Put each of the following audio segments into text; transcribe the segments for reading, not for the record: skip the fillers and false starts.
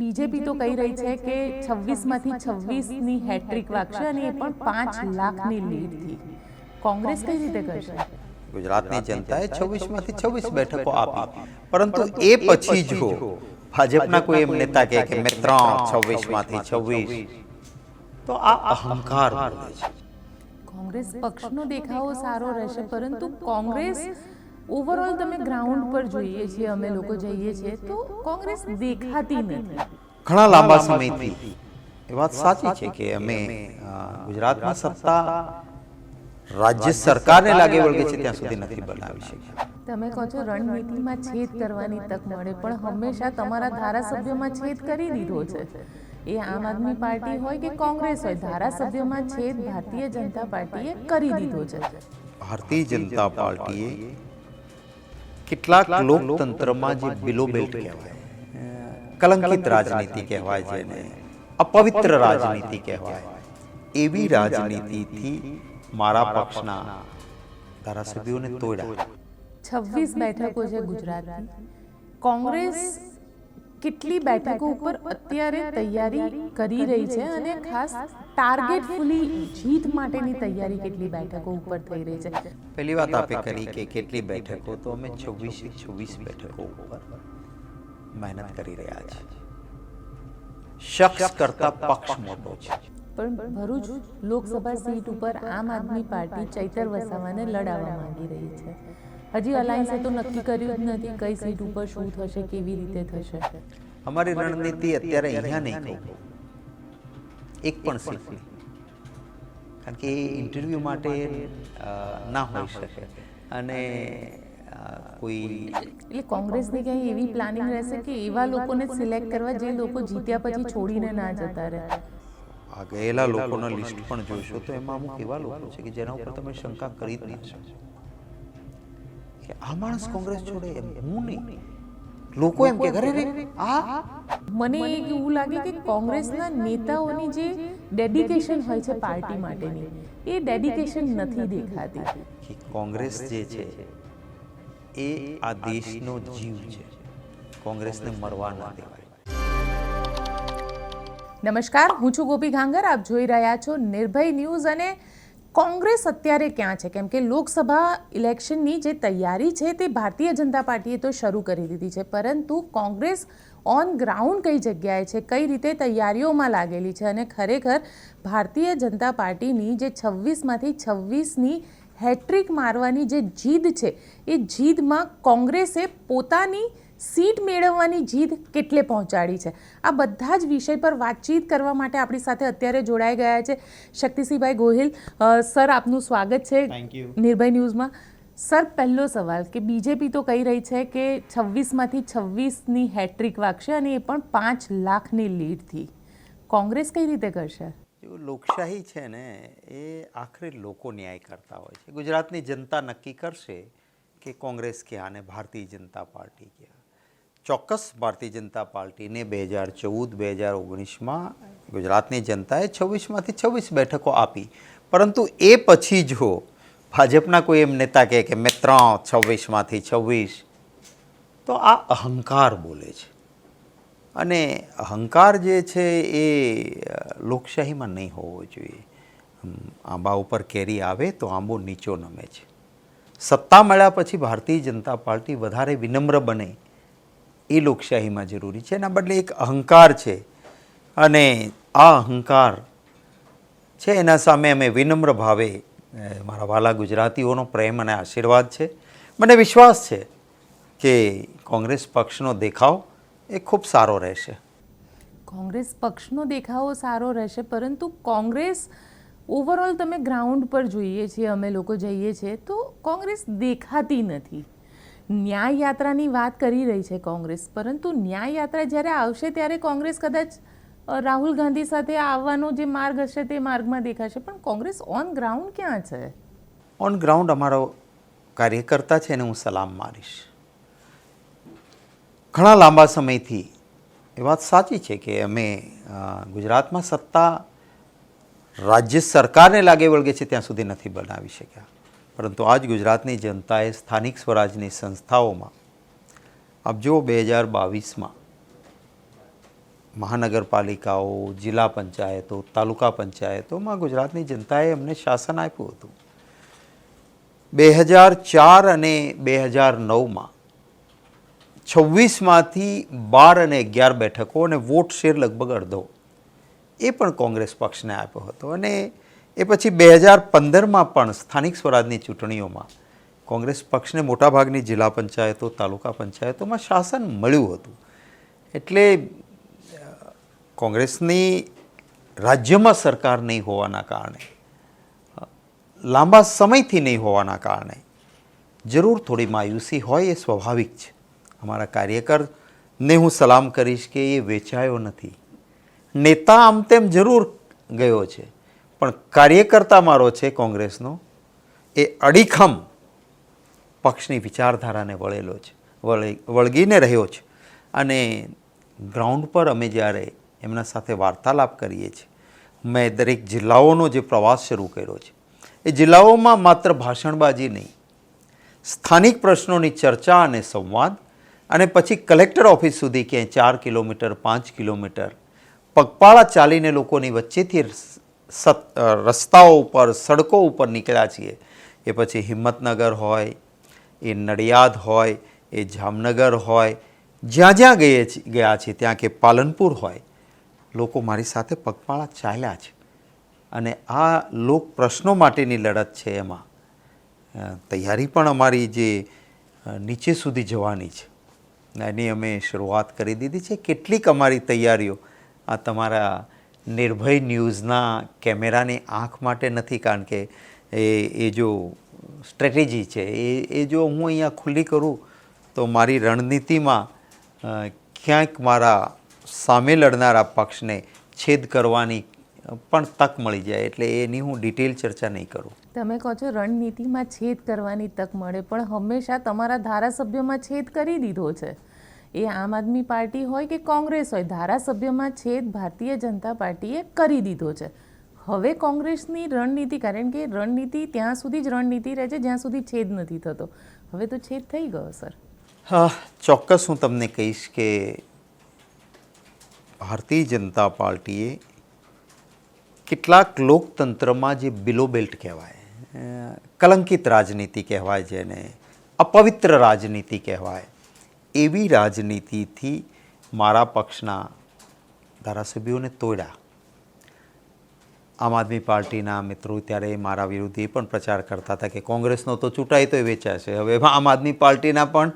BJP તો કહી રહી છે કે 26માંથી 26ની હેટ્રિક વાગશે અને એ પણ 5 લાખની લીડથી. કોંગ્રેસ કઈ રીતે કરશે? ગુજરાતની જનતાએ 26માંથી 26 બેઠકો આપી, પરંતુ એ પછી જો ભાજપના કોઈ એમ નેતા કહે કે મેં 26માંથી 26, તો આ અહંકાર બોલે છે. કોંગ્રેસ પક્ષનો દેખાવો સારો રહેશે, પરંતુ કોંગ્રેસ ઓવરઓલ તમે ગ્રાઉન્ડ પર જોઈએ છીએ, અમે લોકો જઈએ છીએ તો કોંગ્રેસ દેખાતી નથી. ઘણા લાંબા સમયથી એ વાત સાચી છે કે અમે ગુજરાતમાં સત્તા રાજ્ય સરકારને લાગે વળગે છે ત્યાં સુધી નથી બનાવી શક્યા. તમે કહો છો રણનીતિમાં છેદ કરવાની તક મળે, પણ હંમેશા તમારા ધારાસભ્યોમાં છેદ કરી દીધો છે. એ આમ આદમી પાર્ટી હોય કે કોંગ્રેસ હોય, ધારાસભ્યોમાં છેદ ભારતીય જનતા પાર્ટીએ કરી દીધો છે. ભારતીય જનતા પાર્ટીએ કેટલાક લોકતંત્રમાં જે બિલો બેલ્ટ કહેવાય, કલંકિત રાજનીતિ કહેવાય છે ને અપવિત્ર રાજનીતિ કહેવાય, એવી રાજનીતિથી મારા પક્ષના ધારાસભ્યોને તોડ્યા. 26 બેઠકો છે ગુજરાતની. કોંગ્રેસ કેટલી બેઠકો ઉપર અત્યારે તૈયારી કરી રહી છે અને ખાસ ટાર્ગેટફુલી જીત માટેની તૈયારી કેટલી બેઠકો ઉપર થઈ રહી છે? પહેલી વાત આપે કરી કે કેટલી બેઠકો, તો અમે 26 બેઠકો ઉપર મહેનત કરી રહ્યા છીએ. શખ્સ કરતા પક્ષ મોટો છે. પણ ભરૂચ લોકસભા સીટ ઉપર આમ આદમી પાર્ટી ચૈતર વસાવાને લડાવવા માંગી રહી છે. હજી અલાયન્સે તો નક્કી કર્યું જ નથી કઈ સીટ ઉપર શું થશે, કેવી રીતે થશે. અમારી રણનીતિ અત્યારે અહીંયા નહીં કહું, એક પણ સીટ નહીં, કારણ કે એ ઇન્ટરવ્યૂ માટે ના હોઈ શકે. અને કોઈ એટલે કોંગ્રેસની ક્યાંય એવી પ્લાનિંગ રહેશે કે એવા લોકોને સિલેક્ટ કરવા જે લોકો જીત્યા પછી છોડીને ના જતા રહે? આ ગયેલા લોકોના લિસ્ટ પણ જોશો તો એમાં અમુક એવા લોકો છે કે જેના ઉપર તમે શંકા કરી જ નહીં શકો કે આ માણસ કોંગ્રેસ છોડે. એમ હું નહીં, લોકો એમ કે ઘરે આ મને એવું લાગે કે કોંગ્રેસના નેતાઓની જે ડેડિકેશન હોય છે પાર્ટી માટેની, એ ડેડિકેશન નથી દેખાતી. કે કોંગ્રેસ જે છે એ આ દેશનો જીવ છે, કોંગ્રેસને મરવા ના દેવાય. નમસ્કાર, હું છું ગોપી ઘાંગર, આપ જોઈ રહ્યા છો નિર્ભય ન્યૂઝ. અને કોંગ્રેસ અત્યારે ક્યાં છે? કેમ કે લોકસભા ઇલેક્શનની જે તૈયારી છે તે ભારતીય જનતા પાર્ટીએ તો શરૂ કરી દીધી છે, પરંતુ કોંગ્રેસ ઓન ગ્રાઉન્ડ કઈ જગ્યાએ છે, કઈ રીતે તૈયારીઓમાં લાગેલી છે, અને ખરેખર ભારતીય જનતા પાર્ટીની જે 26માંથી 26ની હેટ્રિક મારવાની જે જીદ છે, એ જીદમાં કોંગ્રેસે પોતાની સીટ મેળવવાની જીદ કેટલે પહોંચાડી છે, આ બધા જ વિષય પર વાતચીત કરવા માટે આપણી સાથે અત્યારે જોડાઈ ગયા છે શક્તિસિંહભાઈ ગોહિલ. સર, આપનું સ્વાગત છે નિર્ભય ન્યૂઝમાં. સર, પહેલો સવાલ કે બીજેપી તો કહી રહી છે કે 26માંથી 26ની હેટ્રિક વાગશે અને એ પણ 5 લાખની લીડથી. કોંગ્રેસ કઈ રીતે કરશે? જો લોકશાહી છે ને એ આખરે લોકો ન્યાય કરતા હોય છે. ગુજરાતની જનતા નક્કી કરશે કે કોંગ્રેસ ક્યાં અને ભારતીય જનતા પાર્ટી ક્યાં. ચોક્કસ ભારતીય જનતા પાર્ટીને 2014-2019માં ગુજરાતની જનતાએ 26માંથી 26 બેઠકો આપી, પરંતુ એ પછી જો ભાજપના કોઈ એમ નેતા કહે કે મેં 26માંથી 26, તો આ અહંકાર બોલે છે. અને અહંકાર જે છે એ લોકશાહીમાં નહીં હોવો જોઈએ. આંબા ઉપર કેરી આવે તો આંબો નીચો નમે છે. સત્તા મળ્યા પછી ભારતીય જનતા પાર્ટી વધારે વિનમ્ર બને એ લોકશાહીમાં જરૂરી છે. એના બદલે એક અહંકાર છે, અને આ અહંકાર છે એના સામે અમે વિનમ્ર ભાવે મારા વાલા ગુજરાતીઓનો પ્રેમ અને આશીર્વાદ છે. મને વિશ્વાસ છે કે કોંગ્રેસ પક્ષનો દેખાવ એ ખૂબ સારો રહેશે. કોંગ્રેસ પક્ષનો દેખાવો સારો રહેશે, પરંતુ કોંગ્રેસ ઓવરઓલ તમે ગ્રાઉન્ડ પર જોઈએ છીએ, અમે લોકો જઈએ છીએ તો કોંગ્રેસ દેખાતી નથી. ન્યાય યાત્રાની વાત કરી રહી છે કોંગ્રેસ, પરંતુ ન્યાય યાત્રા જ્યારે આવશે ત્યારે કોંગ્રેસ કદાચ રાહુલ ગાંધી સાથે આવવાનો જે માર્ગ હશે તે માર્ગમાં દેખાશે, પણ કોંગ્રેસ ઓન ગ્રાઉન્ડ ક્યાં છે? ઓન ગ્રાઉન્ડ અમારો કાર્યકર્તા છે એને હું સલામ મારીશ. ઘણા લાંબા સમયથી એ વાત સાચી છે કે અમે ગુજરાતમાં સત્તા રાજ્ય સરકારને લાગે વળગે છે ત્યાં સુધી નથી બનાવી શક્યા, પરંતુ આજ ગુજરાતની જનતાએ સ્થાનિક સ્વરાજની સંસ્થાઓમાં આપ જુઓ 2022માં મહાનગરપાલિકાઓ, જિલ્લા પંચાયતો, તાલુકા પંચાયતોમાં ગુજરાતની જનતાએ અમને શાસન આપ્યું હતું. 2004 અને 2009માં 26માંથી 12 અને 11 બેઠકો અને વોટ શેર લગભગ અડધો એ પણ કોંગ્રેસ પક્ષને આપ્યો હતો. અને એ પછી 2015માં પણ સ્થાનિક સ્વરાજની ચૂંટણીઓમાં કોંગ્રેસ પક્ષને મોટાભાગની જિલ્લા પંચાયતો, તાલુકા પંચાયતોમાં શાસન મળ્યું હતું. એટલે કોંગ્રેસની રાજ્યમાં સરકાર નહીં હોવાના કારણે, લાંબા સમયથી નહીં હોવાના કારણે જરૂર થોડી માયુસી હોય એ સ્વાભાવિક છે. અમારા કાર્યકરને હું સલામ કરીશ કે એ વેચાયો નથી. નેતા આમ તેમ જરૂર ગયો છે, પણ કાર્યકર્તા મારો છે કોંગ્રેસનો એ અડીખમ પક્ષની વિચારધારાને વળેલો છે, વળગીને રહ્યો છે. અને ગ્રાઉન્ડ પર અમે જ્યારે એમના સાથે વાર્તાલાપ કરીએ છીએ, મેં દરેક જિલ્લાઓનો જે પ્રવાસ શરૂ કર્યો છે, એ જિલ્લાઓમાં માત્ર ભાષણબાજી નહીં, સ્થાનિક પ્રશ્નોની ચર્ચા અને સંવાદ, અને પછી કલેક્ટર ઓફિસ સુધી ક્યાંય 4 કિલોમીટર 5 કિલોમીટર પગપાળા ચાલીને લોકોની વચ્ચેથી રસ્તાઓ ઉપર, સડકો ઉપર નીકળ્યા છીએ. એ પછી હિંમતનગર હોય, એ નડિયાદ હોય, એ જામનગર હોય, જ્યાં જ્યાં ગયા છે ત્યાં કે પાલનપુર હોય, લોકો મારી સાથે પગપાળા ચાલ્યા છે. અને આ લોક પ્રશ્નો માટેની લડત છે, એમાં તૈયારી પણ અમારી જે નીચે સુધી જવાની છે એની અમે શરૂઆત કરી દીધી છે. કેટલીક અમારી તૈયારીઓ આ તમારા નિર્ભય ન્યૂઝના કેમેરાની આંખ માટે નથી, કારણ કે એ જો સ્ટ્રેટેજી છે એ જો હું અહીંયા ખુલ્લી કરું તો મારી રણનીતિમાં ક્યાંક મારા સામે લડનારા પક્ષને છેદ કરવાની પણ તક મળી જાય. એટલે એની હું ડિટેલ ચર્ચા નહીં કરું. તમે કહો છો રણનીતિમાં છેદ કરવાની તક મળે, પણ હંમેશા તમારા ધારાસભ્યોમાં છેદ કરી દીધો છે. એ આમ આદમી પાર્ટી હોય કે કોંગ્રેસ હોય, ધારાસભ્યમાં છેદ ભારતીય જનતા પાર્ટીએ કરી દીધો છે. હવે કોંગ્રેસની રણનીતિ, કારણ કે રણનીતિ ત્યાં સુધી જ રણનીતિ રહે છે જ્યાં સુધી છેદ નથી થતો. હવે તો છેદ થઈ ગયો સર. હા, ચોક્કસ હું તમને કહીશ કે ભારતીય જનતા પાર્ટીએ કેટલાક લોકતંત્રમાં જે બિલો બેલ્ટ કહેવાય, કલંકિત રાજનીતિ કહેવાય, જેને અપવિત્ર રાજનીતિ કહેવાય, એવી રાજનીતિથી મારા પક્ષના ધારાસભ્યોને તોડ્યા. આમ આદમી પાર્ટીના મિત્રો ત્યારે મારા વિરુદ્ધ એ પણ પ્રચાર કરતા હતા કે કોંગ્રેસનો તો ચૂંટાય તો એ વેચાશે. હવે આમ આદમી પાર્ટીના પણ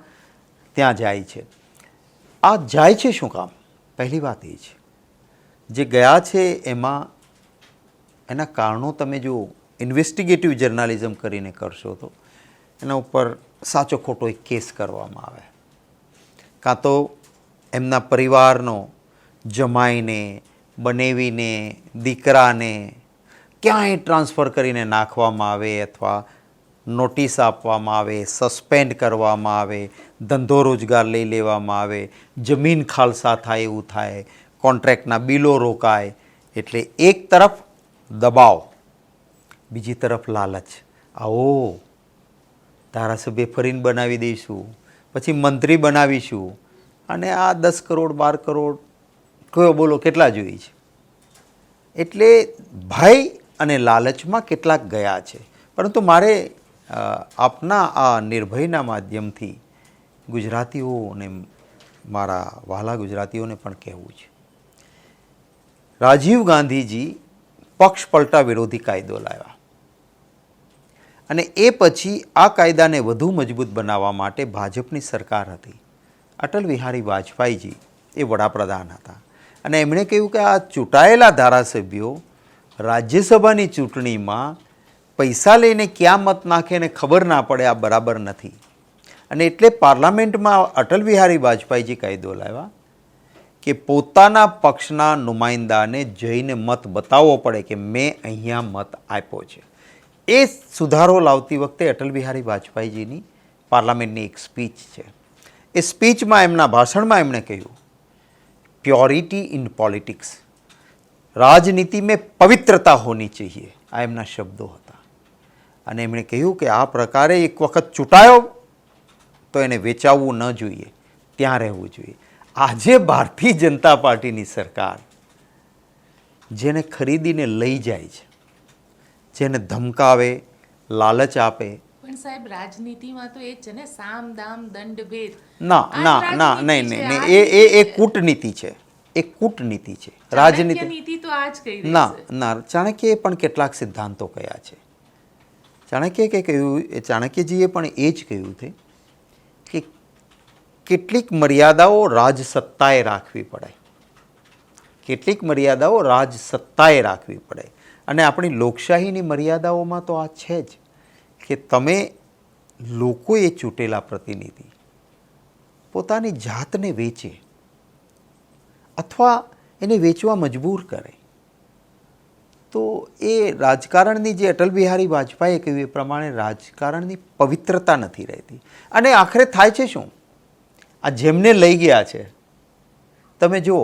ત્યાં જાય છે. આ જાય છે શું કામ? પહેલી વાત એ છે, જે ગયા છે એમાં એના કારણો તમે જો ઇન્વેસ્ટિગેટિવ જર્નાલિઝમ કરીને કરશો તો એના ઉપર સાચો ખોટો એક કેસ કરવામાં આવે, કાં તો એમના પરિવારનો જમાઈને, બનેવીને, દીકરાને ક્યાંય ટ્રાન્સફર કરીને નાખવામાં આવે, અથવા નોટિસ આપવામાં આવે, સસ્પેન્ડ કરવામાં આવે, ધંધો રોજગાર લઈ લેવામાં આવે, જમીન ખાલસા થાય એવું થાય, કોન્ટ્રાક્ટના બિલો રોકાય. એટલે એક તરફ દબાવ, બીજી તરફ લાલચ. આવો ધારાસભ્ય ફરીને બનાવી દઈશું, પછી મંત્રી બનાવીશું, અને આ 10 કરોડ 12 કરોડ કયો બોલો કેટલા જોઈએ છે. એટલે ભય અને લાલચમાં કેટલાક ગયા છે. પરંતુ મારે આપના આ નિર્ભયના માધ્યમથી ગુજરાતીઓને, મારા વહાલા ગુજરાતીઓને પણ કહેવું છે, રાજીવ ગાંધીજી પક્ષ પલટા વિરોધી કાયદો લાવ્યા, અને એ પછી આ કાયદાને વધુ મજબૂત બનાવવા માટે ભાજપની સરકાર હતી. અટલ બિહારી વાજપેયીજી એ વડાપ્રધાન હતા, અને એમણે કહ્યું કે આ ચૂંટાયેલા ધારાસભ્યો રાજ્યસભાની ચૂંટણીમાં પૈસા લઈને ક્યાં મત નાખે એને ખબર ના પડે, આ બરાબર નથી. અને એટલે પાર્લામેન્ટમાં અટલ બિહારી વાજપેયીજી કાયદો લાવ્યા કે પોતાના પક્ષના નુમાઇંદાને જઈને મત બતાવવો પડે કે મેં અહીંયા મત આપ્યો છે. એ સુધારો લાવતી વખતે અટલ બિહારી વાજપેયીજીની પાર્લામેન્ટની એક સ્પીચ છે. એ સ્પીચમાં, એમના ભાષણમાં એમણે કહ્યું, પ્યોરિટી ઇન પॉलिटिक्स, राजनीति में पवित्रता होनी चाहिए. આ એમના શબ્દો હતા. અને એમણે કહ્યું કે આ પ્રકારે એક વખત ચૂંટાયો તો એને વેચાવવું ન જોઈએ, ત્યાં રહેવું જોઈએ. આજે ભારતીય જનતા પાર્ટીની સરકાર જેને ખરીદીને લઈ જાય છે, જેને ધમકાવે, લાલચ આપે, પણ સાહેબ રાજનીતિમાં તો એ જ છે ને, સામ દામ દંડ ભેદ. ના આ જ ના ના રાજનીતિ નહીં છે, નહીં આ એ કૂટનીતિ છે, એ કૂટનીતિ છે. રાજનીતિ ચાણક્ય નીતિ તો આ જ કહી રહી ના છે. ના ચાણક્યએ પણ કેટલાક સિદ્ધાંતો કયા છે. ચાણક્યજીએ પણ એ જ કહ્યું છે કે કેટલીક મર્યાદાઓ રાજસત્તાએ રાખવી પડે, કેટલીક મર્યાદાઓ રાજસત્તાએ રાખવી પડે. અને આપણી લોકશાહીની મર્યાદાઓમાં તો આ છે જ કે તમે લોકોએ ચૂંટેલા પ્રતિનિધિ પોતાની જાતને વેચે અથવા એને વેચવા મજબૂર કરે, તો એ રાજકારણની, જે અટલ બિહારી વાજપેયીએ કહ્યું એ પ્રમાણે, રાજકારણની પવિત્રતા નથી રહેતી. અને આખરે થાય છે શું? આ જેમને લઈ ગયા છે, તમે જુઓ,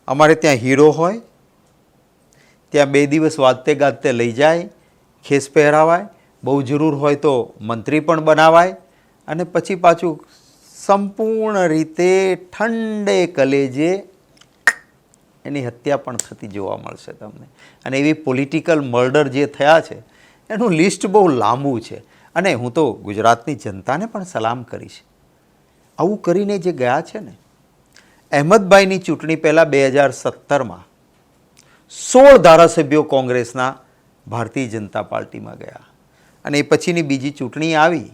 અમારે ત્યાં હીરો હોય, ત્યાં 2 દિવસ વાજતે ગાજતે લઈ જાય, ખેસ પહેરાવાય, બહુ જરૂર હોય તો મંત્રી પણ બનાવાય, અને પછી પાછું સંપૂર્ણ રીતે ઠંડે કલેજે એની હત્યા પણ થતી જોવા મળશે તમને. અને એવી પોલિટિકલ મર્ડર જે થયા છે એનું લિસ્ટ બહુ લાંબુ છે. અને હું તો ગુજરાતની જનતાને પણ સલામ કરીશ, આવું કરીને જે ગયા છે ને. અહેમદભાઈની ચૂંટણી પહેલાં 2017માં 16 ધારાસભ્યો કોંગ્રેસના ભારતીય જનતા પાર્ટીમાં ગયા, અને એ પછીની બીજી ચૂંટણી આવી,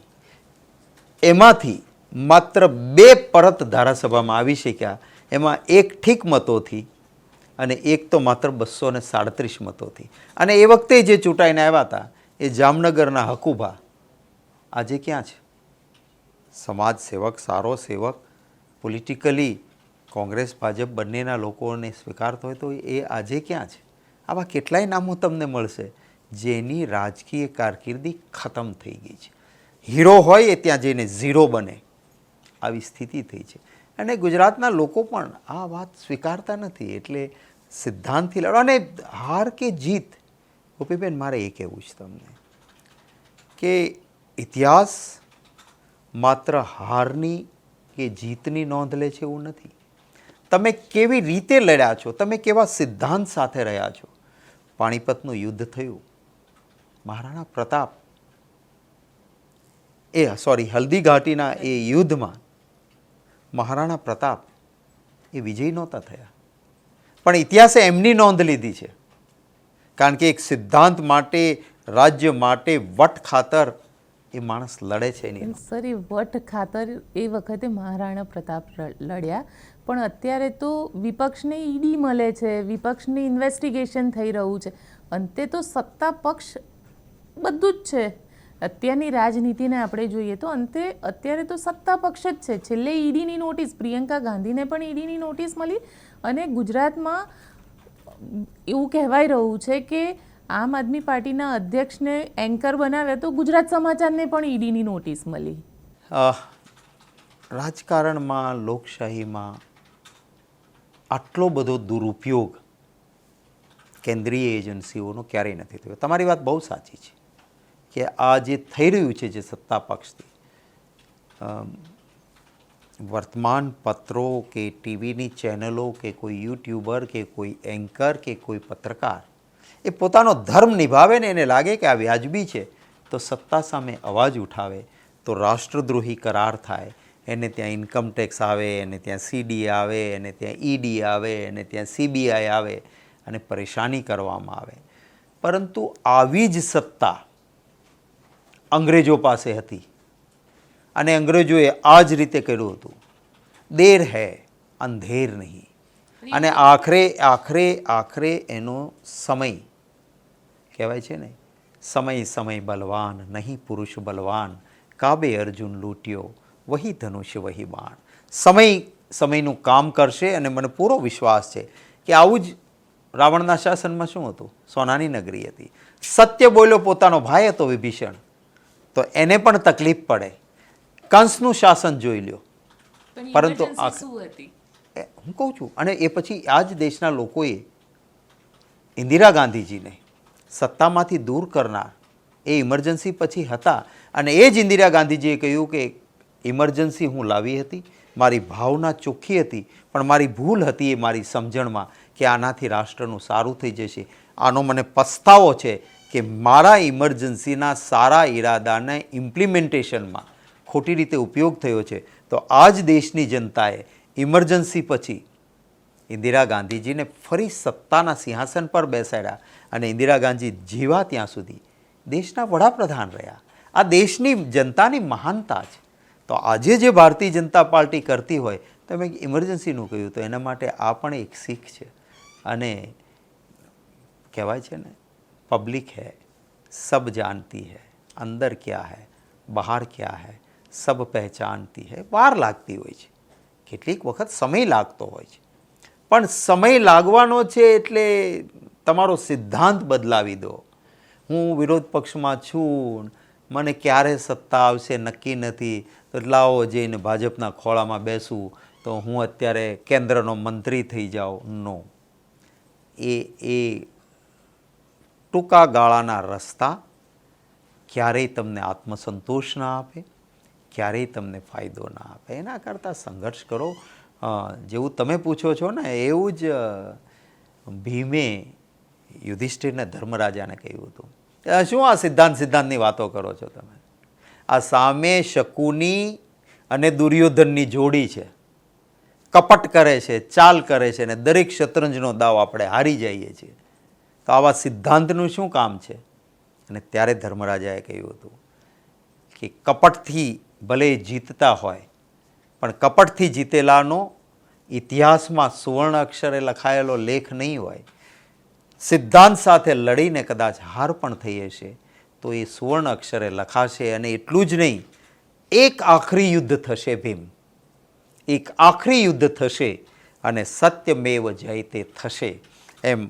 એમાંથી માત્ર 2 પરત ધારાસભામાં આવી શક્યા, એમાં 1 ઠીક મતોથી અને 1 તો માત્ર 237 મતોથી. અને એ વખતે જે ચૂંટાઈને આવ્યા હતા એ જામનગરના હકુભા આજે ક્યાં છે? સમાજ સેવક, સારો સેવક, પોલિટિકલી કોંગ્રેસ ભાજપ બંનેના લોકોને સ્વીકારતો હોય તો એ આજે ક્યાં છે? આવા કેટલાય નામો તમને મળશે જેની રાજકીય કારકિર્દી ખતમ થઈ ગઈ છે. હીરો હોય એ ત્યાં જઈને ઝીરો બને, આવી સ્થિતિ થઈ છે. અને ગુજરાતના લોકો પણ આ વાત સ્વીકારતા નથી. એટલે સિદ્ધાંતથી લડો. અને હાર કે જીત, ગોપીબેન, મારે એ કહેવું છે તમને કે ઇતિહાસ માત્ર હારની કે જીતની નોંધ લે છે એવું નથી. તમે કેવી રીતે લડ્યા છો, તમે કેવા સિદ્ધાંત સાથે રહ્યા છો. પાણીપતનું યુદ્ધ થયું, મહારાણા પ્રતાપ હલ્દી ઘાટીના એ યુદ્ધમાં મહારાણા પ્રતાપ એ વિજયી નહોતા થયા, પણ ઇતિહાસે એમની નોંધ લીધી છે. કારણ કે એક સિદ્ધાંત માટે, રાજ્ય માટે વટ ખાતર એ માણસ લડે છે. એની સર, એ વટ ખાતર એ વખતે મહારાણા પ્રતાપ લડ્યા, પણ અત્યારે તો વિપક્ષને ઈડી મળે છે, વિપક્ષની ઇન્વેસ્ટિગેશન થઈ રહ્યું છે. અંતે તો સત્તા પક્ષ બધું જ છે. અત્યારની રાજનીતિને આપણે જોઈએ તો અંતે અત્યારે તો સત્તા પક્ષ જ છે. છેલ્લે ઈડીની નોટિસ, પ્રિયંકા ગાંધીને પણ ઈડીની નોટિસ મળી. અને ગુજરાતમાં એવું કહેવાય રહ્યું છે કે આમ આદમી પાર્ટીના અધ્યક્ષને એન્કર બનાવ્યા તો ગુજરાત સમાચારને પણ ઈડીની નોટિસ મળી. રાજકારણમાં, લોકશાહીમાં આટલો બધો દુરુપયોગ કેન્દ્રીય એજન્સીઓનો ક્યારેય નથી થયો. તમારી વાત બહુ સાચી છે કે આ જે થઈ રહ્યું છે, જે સત્તા પક્ષથી, વર્તમાન પત્રો કે ટીવીની ચેનલો કે કોઈ યુટ્યુબર કે કોઈ એન્કર કે કોઈ પત્રકાર એ પોતાનો ધર્મ નિભાવે ને એને લાગે કે આ વ્યાજબી છે તો સત્તા સામે અવાજ ઉઠાવે તો રાષ્ટ્રદ્રોહી કરાર થાય. એને ત્યાં ઇન્કમ ટેક્સ આવે, એને ત્યાં સીડી આવે, એને ત્યાં ઈડી આવે, એને ત્યાં સીબીઆઈ આવે અને પરેશાની કરવામાં આવે. પરંતુ આવી જ સત્તા અંગ્રેજો પાસે હતી અને અંગ્રેજોએ આ જ રીતે કર્યું હતું. દેર હૈ અંધેર નહીં. અને આખરે એનો સમય કહેવાય છે ને, સમય બલવાન નહીં પુરુષ બલવાન, કાબે અર્જુન લૂંટ્યો વહી ધનુષ્ય વહી બાણ. સમયનું કામ કરશે. અને મને પૂરો વિશ્વાસ છે કે આવું જ રાવણના શાસનમાં શું હતું? સોનાની નગરી હતી. સત્ય બોલ્યો, પોતાનો ભાઈ હતો વિભીષણ, તો એને પણ તકલીફ પડે. કંસનું શાસન જોઈ લ્યો. પરંતુ હું કહું છું, અને એ પછી આ જ દેશના લોકોએ ઇન્દિરા ગાંધીજીને સત્તામાંથી દૂર કરનાર એ ઇમરજન્સી પછી હતા. અને એ જ ઇન્દિરા ગાંધીજીએ કહ્યું કે ઇમરજન્સી હું લાવી હતી, મારી ભાવના ચોખ્ખી હતી, પણ મારી ભૂલ હતી એ મારી સમજણમાં કે આનાથી રાષ્ટ્રનું સારું થઈ જશે. આનો મને પસ્તાવો છે કે મારા ઇમરજન્સીના સારા ઈરાદાને ઇમ્પ્લિમેન્ટેશનમાં ખોટી રીતે ઉપયોગ થયો છે. તો આ જ દેશની જનતાએ ઇમરજન્સી પછી ઇન્દિરા ગાંધીજીને ફરી સત્તાના સિંહાસન પર બેસાડ્યા અને ઇન્દિરા ગાંધી જીવા ત્યાં સુધી દેશના વડાપ્રધાન રહ્યા. આ દેશની જનતાની મહાનતા છે. તો આજે જે ભારતીય જનતા પાર્ટી કરતી હોય, તમે ઇમરજન્સીનું કહ્યું તો એના માટે આ પણ એક શીખ છે. અને કહેવાય છે ને, પબ્લિક હૈ સબ જાનતી હૈ, અંદર ક્યા હૈ બહાર ક્યા હૈ સબ પહેચાનતી હૈ. વાર લાગતી હોય છે, કેટલીક વખત સમય લાગતો હોય છે, પણ સમય લાગવાનો છે એટલે તમારો સિદ્ધાંત બદલાવી દો. હું વિરોધ પક્ષમાં છું, મને ક્યારે સત્તા આવશે નક્કી નથી, તો લાવો જઈને ભાજપના ખોળામાં બેસું તો હું અત્યારે કેન્દ્રનો મંત્રી થઈ જાઉં. નો, એ ટૂંકા ગાળાના રસ્તા ક્યારેય તમને આત્મસંતોષ ના આપે, ક્યારેય તમને ફાયદો ના આપે. એના કરતાં સંઘર્ષ કરો. જેવું તમે પૂછો છો ને એવું જ ભીમે યુધિષ્ઠિરને ધર્મરાજાને કહ્યું હતું. શું આ સિદ્ધાંતની વાતો કરો છો તમે? આ સામે શકુની અને દુર્યોધનની જોડી છે. કપટ કરે છે, ચાલ કરે છે, અને દરેક શતરંજનો દાવ આપણે હારી જઈએ છીએ. તો આવા સિદ્ધાંતનું શું કામ છે? અને ત્યારે ધર્મરાજાએ કહ્યું હતું કે કપટથી ભલે જીતતા હોય, પણ કપટથી જીતેલાનો ઇતિહાસમાં સુવર્ણ અક્ષરે લખાયેલો લેખ નહીં હોય. સિદ્ધાંત સાથે લડીને કદાચ હાર પણ થઈ હશે તો એ સુવર્ણ અક્ષરે લખાશે. અને એટલું જ નહીં, એક આખરી યુદ્ધ થશે ભીમ, એક આખરી યુદ્ધ થશે અને સત્યમેવ જયતે થશે. એમ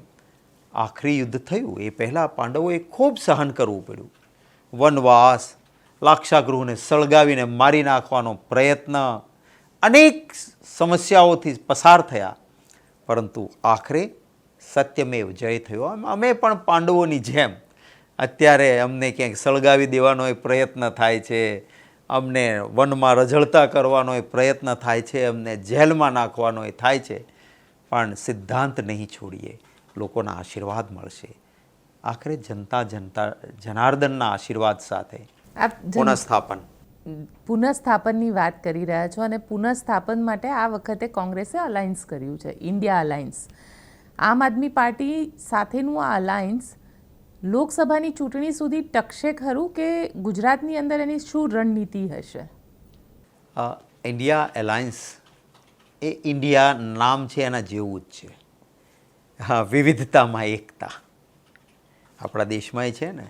આખરી યુદ્ધ થયું એ પહેલાં પાંડવોએ ખૂબ સહન કરવું પડ્યું. વનવાસ, લાક્ષાગૃહને સળગાવીને મારી નાખવાનો પ્રયત્ન, અનેક સમસ્યાઓથી પસાર થયા, પરંતુ આખરે સત્યમેવ જય થયો. અમે પણ પાંડવોની જેમ અત્યારે અમને ક્યાંક સળગાવી દેવાનો એ પ્રયત્ન થાય છે, અમને વનમાં રઝળતા કરવાનો એ પ્રયત્ન થાય છે, અમને જેલમાં નાખવાનો એ થાય છે, પણ સિદ્ધાંત નહીં છોડીએ. લોકોના આશીર્વાદ મળશે. આખરે જનાર્દનના આશીર્વાદ સાથે પુનઃસ્થાપનની વાત કરી રહ્યા છો, અને પુનઃસ્થાપન માટે આ વખતે કોંગ્રેસે અલાયન્સ કર્યું છે, ઇન્ડિયા અલાયન્સ. આમ આદમી પાર્ટી સાથેનું આ અલાયન્સ લોકસભાની ચૂંટણી સુધી ટકશે ખરું, કે ગુજરાતની અંદર એની શું રણનીતિ હશે? ઇન્ડિયા એલાયન્સ એ ઇન્ડિયા નામ છે એના જેવું જ છે. હા, વિવિધતામાં એકતા આપણા દેશમાં છે ને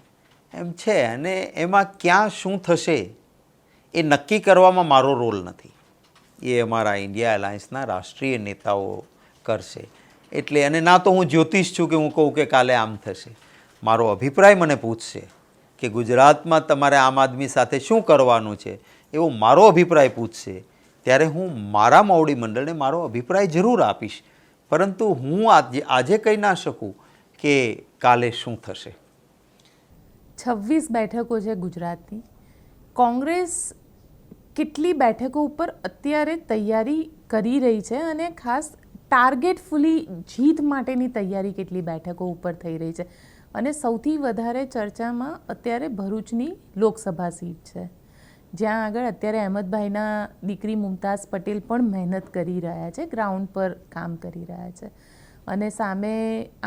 એમ છે. અને એમાં ક્યાં શું થશે એ નક્કી કરવામાં મારો રોલ નથી. એ અમારા ઇન્ડિયા એલાયન્સના રાષ્ટ્રીય નેતાઓ કરશે. એટલે અને ના તો હું જ્યોતિષ છું કે હું કહું કે કાલે આમ થશે. મારો અભિપ્રાય મને પૂછશે કે ગુજરાતમાં તમારે આમ આદમી સાથે શું કરવાનું છે, એવો મારો અભિપ્રાય પૂછશે, ત્યારે હું મારા મોવડી મંડળને મારો અભિપ્રાય જરૂર આપીશ. પરંતુ હું આજે કહી ના શકું કે કાલે શું થશે. 26 બેઠકો છે ગુજરાતની. કોંગ્રેસ કેટલી બેઠકો ઉપર અત્યારે તૈયારી કરી રહી છે, અને ખાસ ટાર્ગેટફુલી જીત માટેની તૈયારી કેટલી બેઠકો ઉપર થઈ રહી છે? અને સૌથી વધારે ચર્ચામાં અત્યારે ભરૂચની લોકસભા સીટ છે, જ્યાં આગળ અત્યારે અહેમદભાઈના દીકરી મુમતાઝ પટેલ પણ મહેનત કરી રહ્યા છે, ગ્રાઉન્ડ પર કામ કરી રહ્યા છે. અને સામે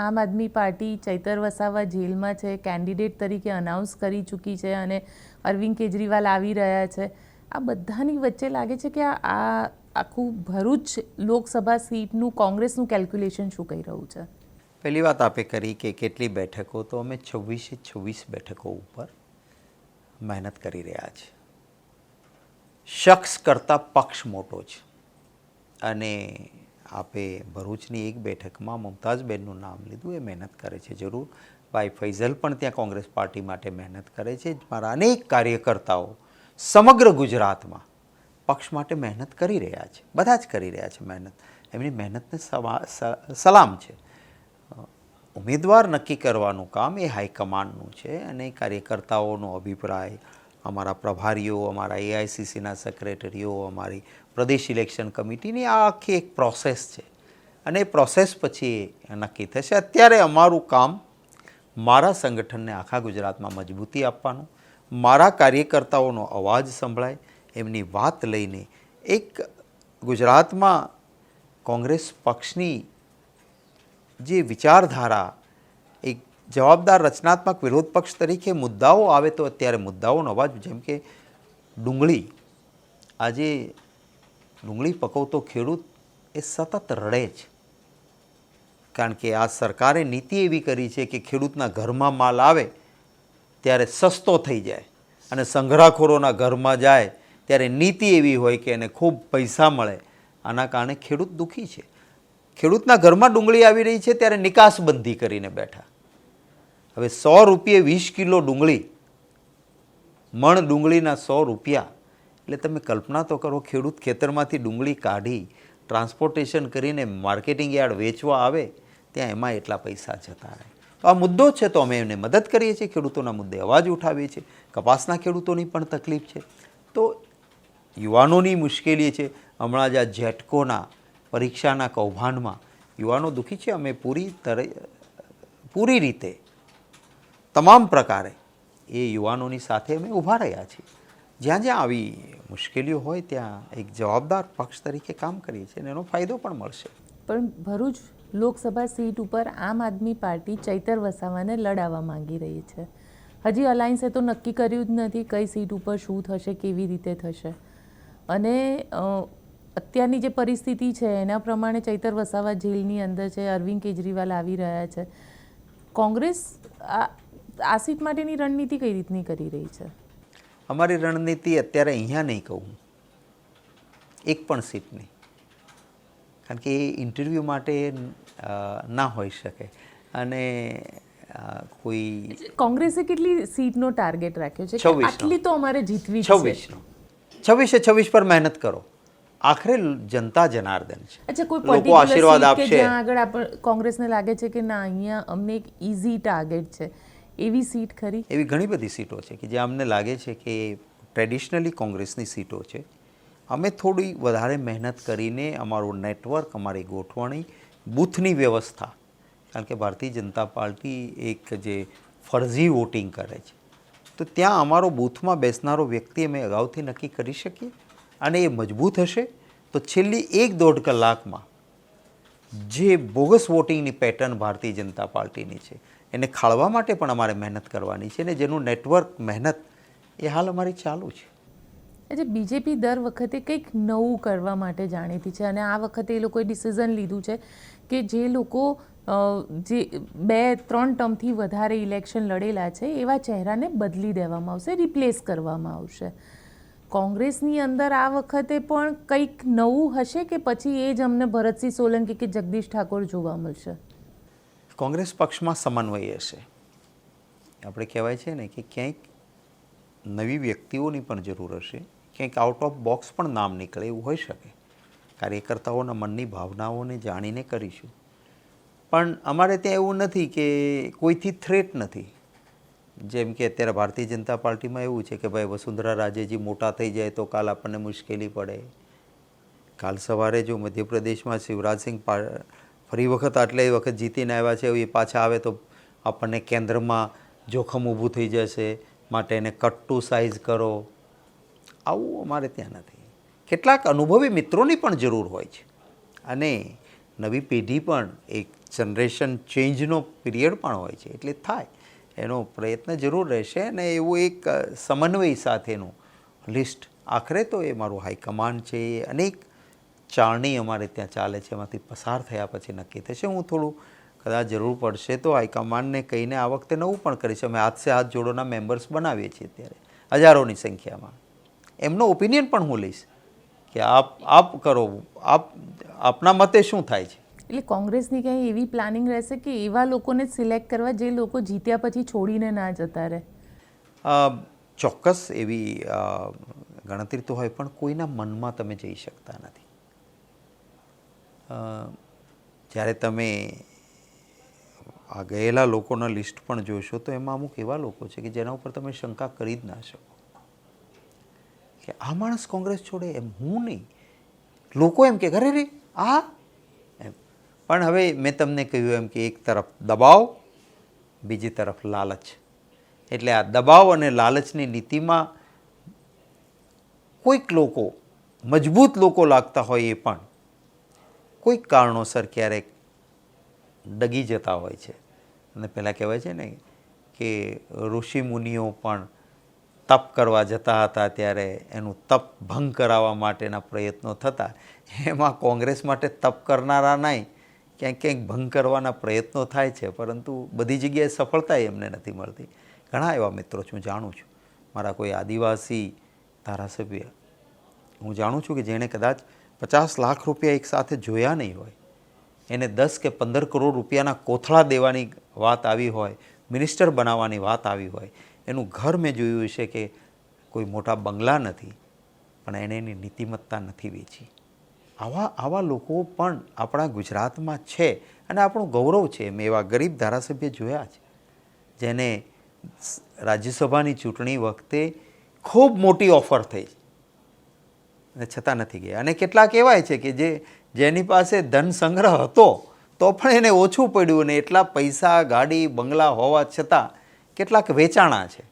આમ આદમી પાર્ટી ચૈતર વસાવા જેલમાં છે, કેન્ડિડેટ તરીકે અનાઉન્સ કરી ચૂકી છે, અને અરવિંદ કેજરીવાલ આવી રહ્યા છે. આ બધાની વચ્ચે લાગે છે કે આ આખું ભરૂચ લોકસભા સીટનું કોંગ્રેસનું કેલ્ક્યુલેશન શું કહી રહ્યું છે? પહેલી વાત આપે કરી કે કેટલી બેઠકો, તો અમે 26 બેઠકો ઉપર મહેનત કરી રહ્યા છીએ. શખ્સ કરતાં પક્ષ મોટો છે. અને આપે ભરૂચની એક બેઠકમાં મુમતાઝબેનનું નામ લીધું. એ મહેનત કરે છે જરૂર. ભાઈ ફૈઝલ પણ ત્યાં કોંગ્રેસ પાર્ટી માટે મહેનત કરે છે. મારા અનેક કાર્યકર્તાઓ સમગ્ર ગુજરાતમાં પક્ષ માટે મહેનત કરી રહ્યા છે. બધા જ કરી રહ્યા છે મહેનત. એમની મહેનતને સલામ છે. ઉમેદવાર નક્કી કરવાનું કામ એ હાઈકમાન્ડનું છે, અને કાર્યકર્તાઓનો અભિપ્રાય, અમારા પ્રભારીઓ, અમારા એઆઈસીસીના સેક્રેટરીઓ, અમારી પ્રદેશ ઇલેક્શન કમિટીની આ આખી એક પ્રોસેસ છે અને એ પ્રોસેસ પછી એ નક્કી થશે. અત્યારે અમારું કામ મારા સંગઠનને આખા ગુજરાતમાં મજબૂતી આપવાનું, મારા કાર્યકર્તાઓનો અવાજ સંભળાય, એમની વાત લઈને એક ગુજરાતમાં કોંગ્રેસ પક્ષની જે વિચારધારા, એક જવાબદાર રચનાત્મક વિરોધ પક્ષ તરીકે મુદ્દાઓ આવે તો અત્યારે મુદ્દાઓનો અવાજ, જેમ કે ડુંગળી, આજે ડુંગળી પકવતો ખેડૂત એ સતત રડે છે, કારણ કે આ સરકારે નીતિ એવી કરી છે કે ખેડૂતના ઘરમાં માલ આવે ત્યારે સસ્તો થઈ જાય અને સંગ્રહખોરોના ઘરમાં જાય ત્યારે નીતિ એવી હોય કે એને ખૂબ પૈસા મળે. આના કારણે ખેડૂત દુઃખી છે. ખેડૂતના ઘરમાં ડુંગળી આવી રહી છે ત્યારે નિકાસબંધી કરીને બેઠા. હવે 100 રૂપિયે 20 કિલો ડુંગળી, મણ ડુંગળીના 100 રૂપિયા, એટલે તમે કલ્પના તો કરો, ખેડૂત ખેતરમાંથી ડુંગળી કાઢી ટ્રાન્સપોર્ટેશન કરીને માર્કેટિંગ યાર્ડ વેચવા આવે ત્યાં એમાં એટલા પૈસા જતા રહે. તો આ મુદ્દો છે તો અમે એમને મદદ કરીએ છીએ, ખેડૂતોના મુદ્દે અવાજ ઉઠાવીએ છીએ. કપાસના ખેડૂતોની પણ તકલીફ છે, તો યુવાનોની મુશ્કેલી છે. હમણાં જ આ જેટકોના પરીક્ષાના કૌભાંડમાં યુવાનો દુઃખી છે. અમે પૂરી રીતે તમામ પ્રકારે એ યુવાનોની સાથે અમે ઊભા રહ્યા છીએ. જ્યાં જ્યાં આવી મુશ્કેલીઓ હોય ત્યાં એક જવાબદાર પક્ષ તરીકે કામ કરીએ છીએ અને એનો ફાયદો પણ મળશે. પણ ભરૂચ લોકસભા સીટ ઉપર આમ આદમી પાર્ટી ચૈતર વસાવાને લડાવવા માંગી રહી છે. હજી અલાયન્સે તો નક્કી કર્યું જ નથી કઈ સીટ ઉપર શું થશે, કેવી રીતે થશે. અને અત્યારની જે પરિસ્થિતિ છે એના પ્રમાણે ચૈતર વસાવા જેલની અંદર છે, અરવિંદ કેજરીવાલ આવી રહ્યા છે. કોંગ્રેસ આ સીટ માટેની રણનીતિ કઈ રીતની કરી રહી છે? અમારી રણનીતિ અત્યારે અહીંયા નહીં કહું, એક પણ સીટ નહીં, કારણ કે એ ઇન્ટરવ્યૂ માટે ના હોઈ શકે. અને કોઈ કોંગ્રેસે કેટલી સીટનો ટાર્ગેટ રાખ્યો છે? 26 આટલી તો અમારે જીતવી છે. 26 પર મહેનત કરો, આખરે જનતા જનાર્દન છે. અચ્છા, કોઈ લોકો આશીર્વાદ આપશે. જ્યાં આગળ કોંગ્રેસને લાગે છે કે ના, અહીંયા અમને એક ઈઝી ટાર્ગેટ છે, એવી સીટ ખરી? એવી ઘણી બધી સીટો છે કે જે અમને લાગે છે કે ટ્રેડિશનલી કોંગ્રેસની સીટો છે. અમે થોડી વધારે મહેનત કરીને અમારું નેટવર્ક, અમારી ગોઠવણી, બૂથની વ્યવસ્થા, કારણ કે ભારતીય જનતા પાર્ટી એક જે ફરજી વોટિંગ કરે છે, તો ત્યાં અમારો બૂથમાં બેસનારો વ્યક્તિ અમે અગાઉથી નક્કી કરી શકીએ અને એ મજબૂત હશે તો છેલ્લી 1-1.5 કલાકમાં જે બોગસ વોટિંગની પેટર્ન ભારતીય જનતા પાર્ટીની છે એને ખાળવા માટે પણ અમારે મહેનત કરવાની છે અને જેનું નેટવર્ક, મહેનત એ હાલ અમારી ચાલુ છે. એટલે બીજેપી દર વખતે કંઈક નવું કરવા માટે જાણીતી છે અને આ વખતે એ લોકોએ ડિસિઝન લીધું છે કે જે લોકો જે 2-3 ટર્મથી વધારે ઇલેક્શન લડેલા છે એવા ચહેરાને બદલી દેવામાં આવશે, રિપ્લેસ કરવામાં આવશે. કોંગ્રેસની અંદર આ વખતે પણ કંઈક નવું હશે કે પછી એ જ અમને ભરતસિંહ સોલંકી કે જગદીશ ઠાકોર જોવા મળશે? કોંગ્રેસ પક્ષમાં સમન્વય હશે. આપણે કહેવાય છે ને કે ક્યાંક નવી વ્યક્તિઓની પણ જરૂર હશે, ક્યાંક આઉટ ઓફ બોક્સ પણ નામ નીકળે એવું હોઈ શકે. કાર્યકર્તાઓના મનની ભાવનાઓને જાણીને કરીશું. પણ અમારે ત્યાં એવું નથી કે કોઈથી થ્રેટ નથી. જેમ કે અત્યારે ભારતીય જનતા પાર્ટીમાં એવું છે કે ભાઈ વસુંધરા રાજેજી મોટા થઈ જાય તો કાલ આપણને મુશ્કેલી પડે. કાલ સવારે જો મધ્યપ્રદેશમાં શિવરાજસિંહ ફરી વખત આટલે વખત જીતીને આવ્યા છે, એ પાછા આવે તો આપણને કેન્દ્રમાં જોખમ ઊભું થઈ જશે, માટે એને કટ ટુ સાઇઝ કરો. આવું અમારે ત્યાં નથી. કેટલાક અનુભવી મિત્રોની પણ જરૂર હોય છે અને નવી પેઢી પણ એક જનરેશન ચેન્જનો પિરિયડ પણ હોય છે, એટલે થાય એનો પ્રયત્ન જરૂર રહેશે અને એવું એક સમન્વય સાથેનું લિસ્ટ આખરે તો એ મારું હાઈકમાન્ડ છે, એ અનેક ચારણી અમારે ત્યાં ચાલે છે, એમાંથી પસાર થયા પછી નક્કી થશે. હું થોડું કદાચ જરૂર પડશે તો હાઈકમાન્ડને કહીને આ વખતે નવું પણ કરીશ. અમે હાથ સે હાથ જોડોના મેમ્બર્સ બનાવીએ છીએ અત્યારે હજારોની સંખ્યામાં. એમનો ઓપિનિયન પણ હું લઈશ કે આપ કરો, આપના મતે શું થાય છે. એટલે કોંગ્રેસની ક્યાંય એવી પ્લાનિંગ રહેશે કે એવા લોકોને સિલેક્ટ કરવા જે લોકો જીત્યા પછી છોડીને ના જતા રહે? ચોક્કસ એવી ગણતરી તો હોય, પણ કોઈના મનમાં તમે જઈ શકતા નથી. જ્યારે તમે આ ગયેલા લોકોના લિસ્ટ પણ જોશો તો એમાં અમુક એવા લોકો છે કે જેના ઉપર તમે શંકા કરી જ ના શકો. કે આ માણસ કોંગ્રેસ છોડે, એમ હું નહીં. લોકો એમ કે અરે રે આ એમ. પણ હવે મેં તમને કહ્યું એમ કે એક તરફ દબાવ, બીજી તરફ લાલચ. એટલે આ દબાવ અને લાલચની નીતિમાં કોઈક લોકો, મજબૂત લોકો લાગતા હોય એ પણ કોઈક કારણોસર ક્યારેક ડગી જતા હોય છે. અને પહેલાં કહેવાય છે ને કે ઋષિ મુનિઓ પણ તપ કરવા જતા હતા ત્યારે એનું તપ ભંગ કરાવવા માટેના પ્રયત્નો થતા. એમાં કોંગ્રેસ માટે તપ કરનારા નહીં, ક્યાંક ક્યાંક ભંગ કરવાના પ્રયત્નો થાય છે, પરંતુ બધી જગ્યાએ સફળતા એમને નથી મળતી. ઘણા એવા મિત્રો છું, જાણું છું. મારા કોઈ આદિવાસી ધારાસભ્ય હું જાણું છું કે જેણે કદાચ 50 લાખ રૂપિયા એક સાથે જોયા નહીં હોય, એને 10 કે 15 કરોડ રૂપિયાના કોથળા દેવાની વાત આવી હોય, મિનિસ્ટર બનાવવાની વાત આવી હોય, એનું ઘર મેં જોયું છે કે કોઈ મોટા બંગલા નથી, પણ એને એની નીતિમત્તા નથી વેચી. આવા લોકો પણ આપણા ગુજરાતમાં છે અને આપણું ગૌરવ છે. મેં એવા ગરીબ ધારાસભ્ય જોયા છે જેને રાજ્યસભાની ચૂંટણી વખતે ખૂબ મોટી ઓફર થઈ અને છતાં નથી ગયા. અને કેટલાક એવાય છે કે જેની પાસે ધન સંગ્રહ હતો તો પણ એને ઓછું પડ્યું અને એટલા પૈસા, ગાડી, બંગલા હોવા છતાં કેટલાક વેચાણા છે.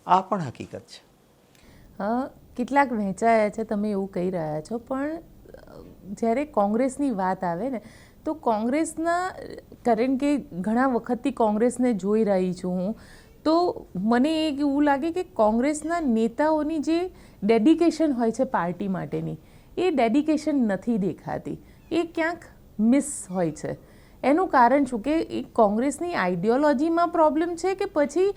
આ પણ હકીકત છે. કેટલાક વહેંચાયા છે, તમે એવું કહી રહ્યા છો, પણ જ્યારે કોંગ્રેસની વાત આવે ને તો કોંગ્રેસના, કારણ કે ઘણા વખતથી કોંગ્રેસને જોઈ રહી છું હું, તો મને એવું લાગે કે કોંગ્રેસના નેતાઓની જે ડેડિકેશન હોય છે પાર્ટી માટેની, એ ડેડિકેશન નથી દેખાતી. એ ક્યાંક મિસ હોય છે. એનું કારણ શું કે એ કોંગ્રેસની આઈડિયોલોજીમાં પ્રોબ્લેમ છે કે પછી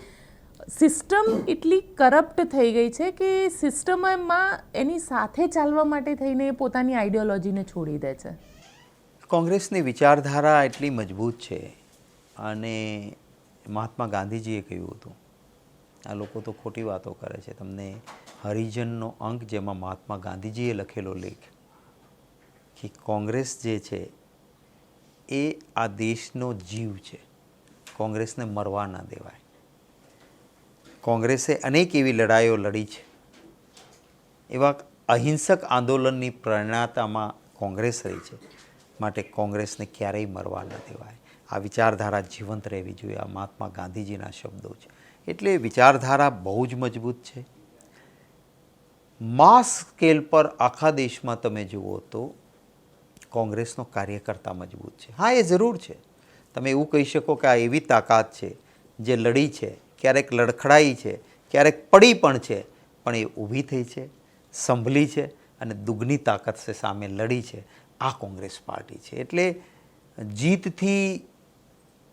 સિસ્ટમ એટલી કરપ્ટ થઈ ગઈ છે કે સિસ્ટમમાં એની સાથે ચાલવા માટે થઈને એ પોતાની આઈડિયોલોજીને છોડી દે છે? કોંગ્રેસની વિચારધારા એટલી મજબૂત છે અને મહાત્મા ગાંધીજીએ કહ્યું હતું, આ લોકો તો ખોટી વાતો કરે છે. તમને હરિજનનો અંક જેમાં મહાત્મા ગાંધીજીએ લખેલો લેખ કે કોંગ્રેસ જે છે એ આ દેશનો જીવ છે, કોંગ્રેસને મરવા ના દેવાય. કોંગ્રેસે અનેક એવી લડાઈઓ લડી છે. એવા અહિંસક આંદોલનની પ્રણેતામાં કોંગ્રેસ રહી છે, માટે કોંગ્રેસને ક્યારેય મરવા ન દેવાય. આ વિચારધારા જીવંત રહેવી જોઈએ. આ મહાત્મા ગાંધીજીના શબ્દો છે. એટલે વિચારધારા બહુ જ મજબૂત છે. માસ સ્કેલ પર આખા દેશમાં તમે જુઓ તો કોંગ્રેસનો કાર્યકર્તા મજબૂત છે. હા, એ જરૂર છે. તમે એવું કહી શકો કે આ એવી તાકાત છે જે લડી છે, ક્યારેક લડખડાઈ છે, ક્યારેક પડી પણ છે, પણ એ ઊભી થઈ છે, સંભળી છે અને દુગની તાકાત છે સામે લડી છે. આ કોંગ્રેસ પાર્ટી છે. એટલે જીતથી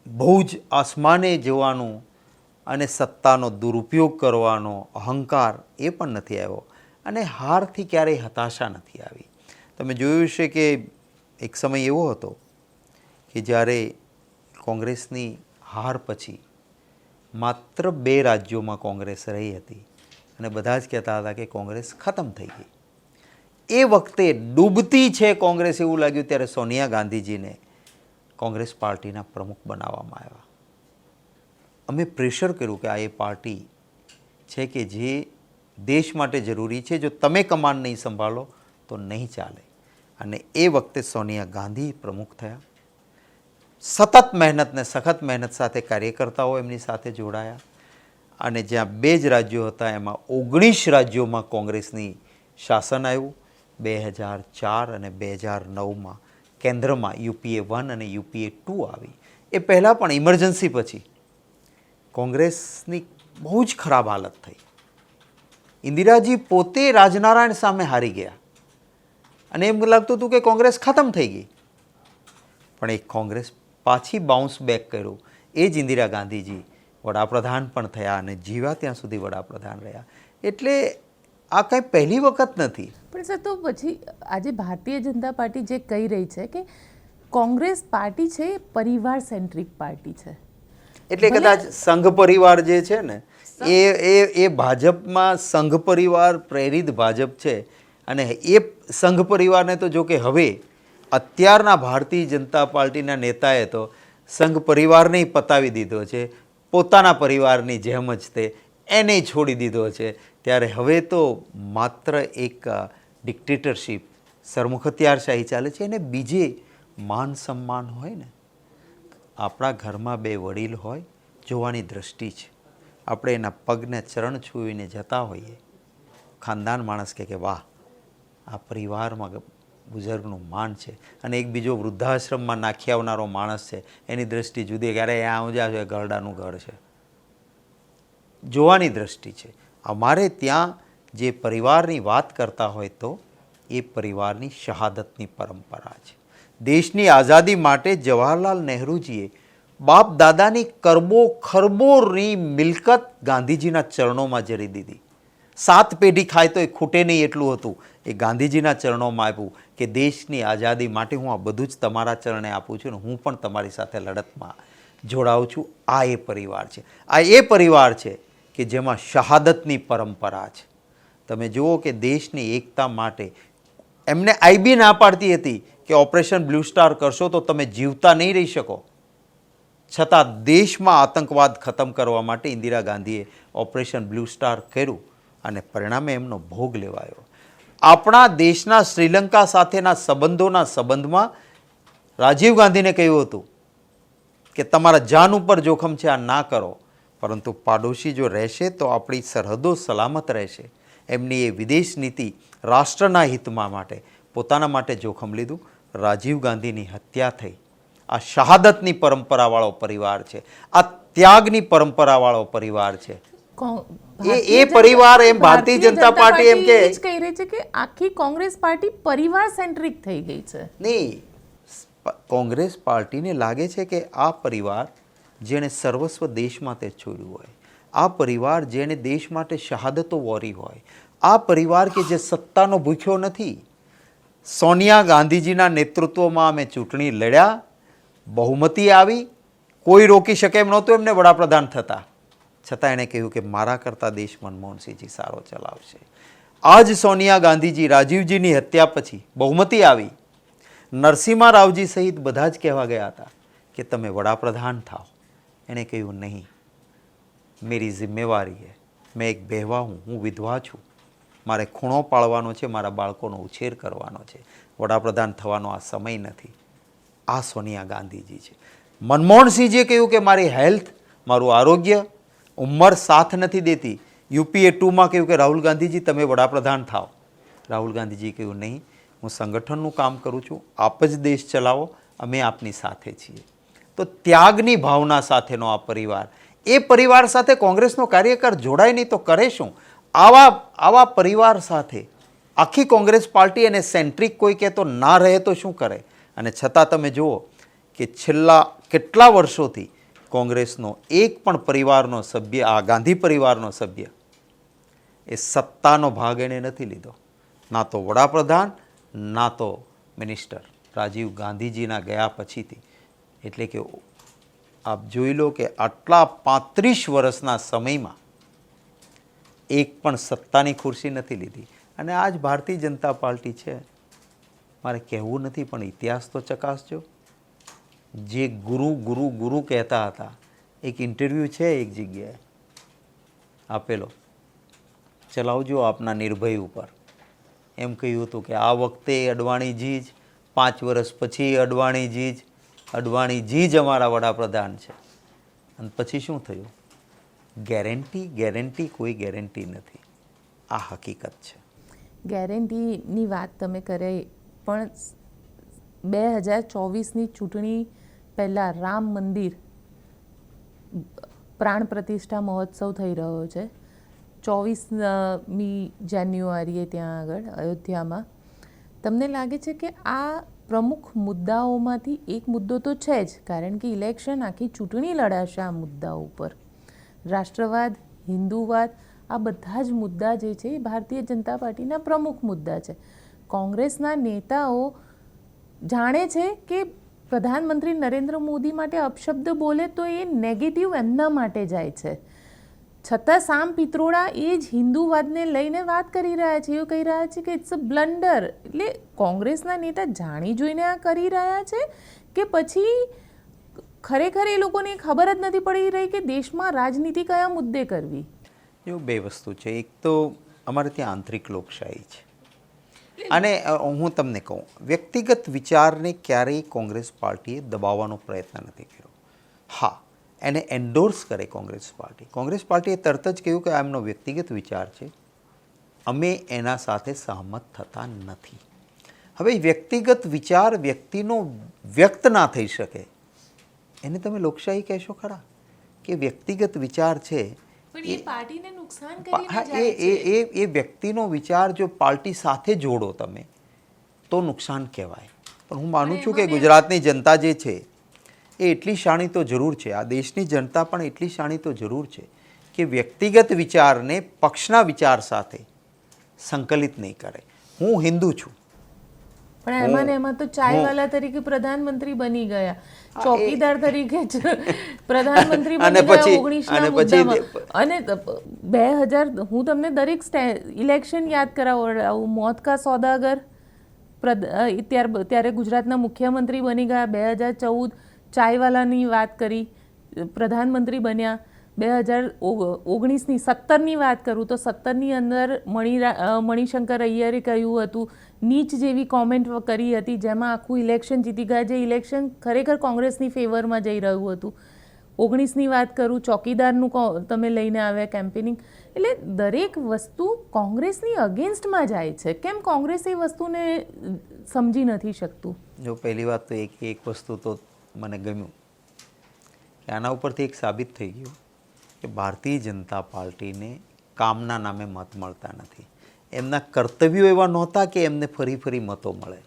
બહુ જ આસમાને જવાનું અને સત્તાનો દુરુપયોગ કરવાનો અહંકાર એ પણ નથી આવ્યો અને હારથી ક્યારેય હતાશા નથી આવી. તમે જોયું છે કે એક સમય એવો હતો કે જ્યારે કોંગ્રેસની હાર પછી માત્ર 2 રાજ્યોમાં કોંગ્રેસ રહી હતી અને બધા જ કહેતા હતા કે કોંગ્રેસ ખતમ થઈ ગઈ. એ વખતે ડૂબતી છે કોંગ્રેસ એવું લાગ્યું ત્યારે સોનિયા ગાંધીજીને કોંગ્રેસ પાર્ટીના પ્રમુખ બનાવવામાં આવ્યા. અમે પ્રેશર કર્યું કે આ એ પાર્ટી છે કે જે દેશ માટે જરૂરી છે, જો તમે કમાન નહીં સંભાળો તો નહીં ચાલે. અને એ વખતે સોનિયા ગાંધી પ્રમુખ થયા. સતત મહેનત ને સખત મહેનત સાથે કાર્યકર્તાઓ એમની સાથે જોડાયા અને જ્યાં 2 જ રાજ્યો હતા એમાં 19 રાજ્યોમાં કોંગ્રેસની શાસન આવ્યું. 2004 અને 2009માં કેન્દ્રમાં UPA 1 અને UPA 2 આવી. એ પહેલાં પણ ઇમરજન્સી પછી કોંગ્રેસની બહુ જ ખરાબ હાલત થઈ. ઇન્દિરાજી પોતે રાજનારાયણ સામે હારી ગયા અને એમ લાગતું હતું કે કોંગ્રેસ ખતમ થઈ ગઈ, પણ એક કોંગ્રેસ પાછી બાઉન્સ બેક કર્યું. એ જ ઇન્દિરા ગાંધીજી વડાપ્રધાન પણ થયા અને જીવ્યા ત્યાં સુધી વડાપ્રધાન રહ્યા. એટલે આ કંઈ પહેલી વખત નથી. પણ સર, તો પછી આજે ભારતીય જનતા પાર્ટી જે કહી રહી છે કે કોંગ્રેસ પાર્ટી છે એ પરિવાર સેન્ટ્રિક પાર્ટી છે, એટલે કદાચ સંઘ પરિવાર જે છે ને એ ભાજપમાં સંઘ પરિવાર પ્રેરિત ભાજપ છે અને એ સંઘ પરિવારને તો જો કે હવે અત્યારના ભારતીય જનતા પાર્ટીના નેતાએ તો સંઘ પરિવારને પતાવી દીધો છે, પોતાના પરિવારની જેમ જ તે એને છોડી દીધો છે. ત્યારે હવે તો માત્ર એક ડિક્ટેટરશીપ, સરમુખત્યારશાહી ચાલે છે. એને બીજે માન સન્માન હોય ને, આપણા ઘરમાં બે વડીલ હોય, જોવાની દ્રષ્ટિ છે. આપણે એના પગને ચરણ છૂવીને જતા હોઈએ, ખાનદાન માણસ કે વાહ, આ પરિવારમાં બુઝુર્ગનું માન છે. અને એક બીજો વૃદ્ધાશ્રમમાં નાખી આવનારો માણસ છે, એની દ્રષ્ટિ જુદી, કે અરે આ જાવ ગરડાનું ઘર છે. જોવાની દ્રષ્ટિ છે. અમારે ત્યાં જે પરિવારની વાત કરતા હોય તો એ પરિવારની શહાદતની પરંપરા છે. દેશની આઝાદી માટે જવાહરલાલ નહેરુજીએ બાપ દાદાની કરબો ખરબોની મિલકત ગાંધીજીના ચરણોમાં જરી દીધી. 7 પેઢી ખાય તો એ ખૂટે નહીં એટલું હતું. એ ગાંધીજીના ચરણોમાં આપ્યું કે દેશની આઝાદી માટે હું આ બધું જ તમારા ચરણે આપું છું ને હું પણ તમારી સાથે લડતમાં જોડાઉં છું. આ એ પરિવાર છે. આ એ પરિવાર છે કે જેમાં શહાદતની પરંપરા છે. તમે જુઓ કે દેશની એકતા માટે એમને આઈબી ના પાડતી હતી કે ઓપરેશન બ્લુ સ્ટાર કરશો તો તમે જીવતા નહીં રહી શકો. છતાં દેશમાં આતંકવાદ ખતમ કરવા માટે ઇન્દિરા ગાંધીએ ઓપરેશન બ્લુ સ્ટાર કર્યું અને પરિણામે એમનો ભોગ લેવાયો. આપણા દેશના શ્રીલંકા સાથેના સંબંધમાં રાજીવ ગાંધીને કહ્યું હતું કે તમારા જાન ઉપર જોખમ છે, આ ના કરો. પરંતુ પાડોશી જો રહેશે તો આપણી સરહદો સલામત રહેશે. એમની એ વિદેશ નીતિ રાષ્ટ્રના હિતમાં માટે પોતાના માટે જોખમ લીધું. રાજીવ ગાંધીની હત્યા થઈ. આ શહાદતની પરંપરાવાળો પરિવાર છે. આ ત્યાગની પરંપરાવાળો પરિવાર છે. એ પરિવાર એમ ભારતીય જનતા પાર્ટી એમ કે કહી રહી છે કે આખી કોંગ્રેસ પાર્ટી પરિવાર સેન્ટ્રિક થઈ ગઈ છે. નહીં, કોંગ્રેસ પાર્ટીને લાગે છે કે આ પરિવાર જેણે સર્વસ્વ દેશ માટે છોડ્યું હોય, આ પરિવાર જેણે દેશ માટે શહાદતો વોરી હોય, આ પરિવાર કે જે સત્તાનો ભૂખ્યો નથી. સોનિયા ગાંધીજીના નેતૃત્વમાં અમે ચૂંટણી લડ્યા, બહુમતી આવી, કોઈ રોકી શકે એમ નહોતું એમને વડાપ્રધાન થતા. છતાં એણે કહ્યું કે મારા કરતાં દેશ મનમોહનસિંહજી સારો ચલાવશે. આજ સોનિયા ગાંધીજી રાજીવજીની હત્યા પછી બહુમતી આવી, નરસિમ્હા રાવજી સહિત બધા જ કહેવા ગયા હતા કે તમે વડાપ્રધાન થાઓ. એણે કહ્યું નહીં, મેરી જિમ્મેવારી હે, મેં એક બહેવા હું વિધવા છું, મારે ખૂણો પાળવાનો છે, મારા બાળકોનો ઉછેર કરવાનો છે, વડાપ્રધાન થવાનો આ સમય નથી. આ સોનિયા ગાંધીજી છે. મનમોહનસિંહજીએ કહ્યું કે મારી હેલ્થ, મારું આરોગ્ય, ઉંમર સાથ નથી દેતી. યુપીએ 2માં કહ્યું કે રાહુલ ગાંધીજી તમે વડાપ્રધાન થાઓ. રાહુલ ગાંધીજીએ કહ્યું નહીં, હું સંગઠનનું કામ કરું છું, આપ જ દેશ ચલાવો, અમે આપની સાથે છીએ. તો ત્યાગની ભાવના સાથેનો આ પરિવાર, એ પરિવાર સાથે કોંગ્રેસનો કાર્યકર જોડાય નહીં તો કરે શું? આવા પરિવાર સાથે આખી કોંગ્રેસ પાર્ટી અને સેન્ટ્રિક કોઈ કહેતો ના રહે તો શું કરે? અને છતાં તમે જુઓ કે છેલ્લા કેટલા વર્ષોથી કોંગ્રેસનો એક પણ પરિવારનો સભ્ય, આ ગાંધી પરિવારનો સભ્ય, એ સત્તાનો ભાગ એણે નથી લીધો. ના તો વડાપ્રધાન, ના તો મિનિસ્ટર. રાજીવ ગાંધીજીના ગયા પછીથી, એટલે કે આપ જોઈ લો કે આટલા 35 વર્ષના સમયમાં એક પણ સત્તાની ખુરશી નથી લીધી. અને આ જ ભારતીય જનતા પાર્ટી છે. મારે કહેવું નથી પણ ઇતિહાસ તો ચકાસજો. જે ગુરુ કહેતા હતા, એક ઇન્ટરવ્યૂ છે એક જગ્યાએ આપેલો, ચલાવજો આપના નિર્ભય ઉપર. એમ કહ્યું હતું કે આ વખતે અડવાણીજી જ, 5 વર્ષ પછી અડવાણીજી જ અમારા વડાપ્રધાન છે. અને પછી શું થયું? ગેરંટી કોઈ ગેરંટી નથી. આ હકીકત છે. ગેરંટીની વાત તમે કરી, પણ 2024ની ચૂંટણી પહેલાં રામ મંદિર પ્રાણ પ્રતિષ્ઠા મહોત્સવ થઈ રહ્યો છે 24મી જાન્યુઆરીએ ત્યાં આગળ અયોધ્યામાં. તમને લાગે છે કે આ પ્રમુખ મુદ્દાઓમાંથી એક મુદ્દો તો છે જ, કારણ કે ઇલેક્શન આખી ચૂંટણી લડાશે આ મુદ્દાઓ ઉપર. રાષ્ટ્રવાદ, હિન્દુવાદ, આ બધા જ મુદ્દા જે છે એ ભારતીય જનતા પાર્ટીના પ્રમુખ મુદ્દા છે. કોંગ્રેસના નેતાઓ જાણે છે કે પ્રધાનમંત્રી નરેન્દ્ર મોદી માટે અપશબ્દ બોલે તો એ નેગેટિવ એમના માટે જાય છે. છતાં સામ પિત્રોડા એ જ હિન્દુવાદને લઈને વાત કરી રહ્યા છે. એવું કહી રહ્યા છે કે ઇટ્સ અ બ્લન્ડર. એટલે કોંગ્રેસના નેતા જાણી જોઈને આ કરી રહ્યા છે કે પછી ખરેખર એ લોકોને ખબર જ નથી પડી રહી કે દેશમાં રાજનીતિ કયા મુદ્દે કરવી? જો બે વસ્તુ છે. એક તો અમારે ત્યાં આંતરિક લોકશાહી છે, અને હું તમને કહું, વ્યક્તિગત વિચારને ક્યારેય કોંગ્રેસ પાર્ટીએ દબાવવાનો પ્રયત્ન નથી કર્યો. હા, એને એન્ડોર્સ કરે કોંગ્રેસ પાર્ટી. કોંગ્રેસ પાર્ટીએ તરત જ કહ્યું કે આ એમનો વ્યક્તિગત વિચાર છે, અમે એના સાથે સહમત થતા નથી. હવે વ્યક્તિગત વિચાર વ્યક્તિનો વ્યક્ત ના થઈ શકે, એને તમે લોકશાહી કહેશો ખરા? કે વ્યક્તિગત વિચાર છે પણ એ પાર્ટીને નુકસાન હા, કરીને જાય છે. એ વ્યક્તિનો વિચાર જો પાર્ટી સાથે જોડો તમે તો નુકસાન કહેવાય. પણ હું માનું છું કે ગુજરાતની જનતા જે છે એ એટલી શાણી તો જરૂર છે, આ દેશની જનતા પણ એટલી શાણી તો જરૂર છે કે વ્યક્તિગત વિચારને પક્ષના વિચાર સાથે સંકલિત નહીં કરે. હું હિન્દુ છું, પણ એમાં ને એમાં તો ચાયવાલા તરીકે પ્રધાનમંત્રી બની ગયા, ચોકીદાર તરીકે જ પ્રધાનમંત્રી અને બની ગયા પછી- 19ના અને પછી મુદ્દામાં. અને 2000 હું તમને દરેક ઇલેક્શન યાદ કરાવું. મોત કા સોદાગર ત્યારે ગુજરાતના મુખ્યમંત્રી બની ગયા. 2014 ચાયવાલાની વાત કરી, પ્રધાનમંત્રી બન્યા. 2019ની 17ની વાત કરું તો 17ની અંદર મણિશંકર અય્યરે કહ્યું હતું, નીચ જેવી કોમેન્ટ કરી હતી, જેમાં આખું ઇલેક્શન જીતી ગયા, જે ઇલેક્શન ખરેખર કોંગ્રેસની ફેવરમાં જઈ રહ્યું હતું. 19ની વાત કરું, ચોકીદારનું તમે લઈને આવ્યા કેમ્પેનિંગ. એટલે દરેક વસ્તુ કોંગ્રેસની અગેન્સ્ટમાં જાય છે. કેમ કોંગ્રેસ એ વસ્તુને સમજી નથી શકતું? જો પહેલી વાત તો એક વસ્તુ તો મને ગમ્યું કે આના ઉપરથી એક સાબિત થઈ ગયું કે ભારતીય જનતા પાર્ટીને કામના નામે મત મળતા નથી. એમના કર્તવ્યો એવા નહોતા કે એમને ફરી ફરી મતો મળે.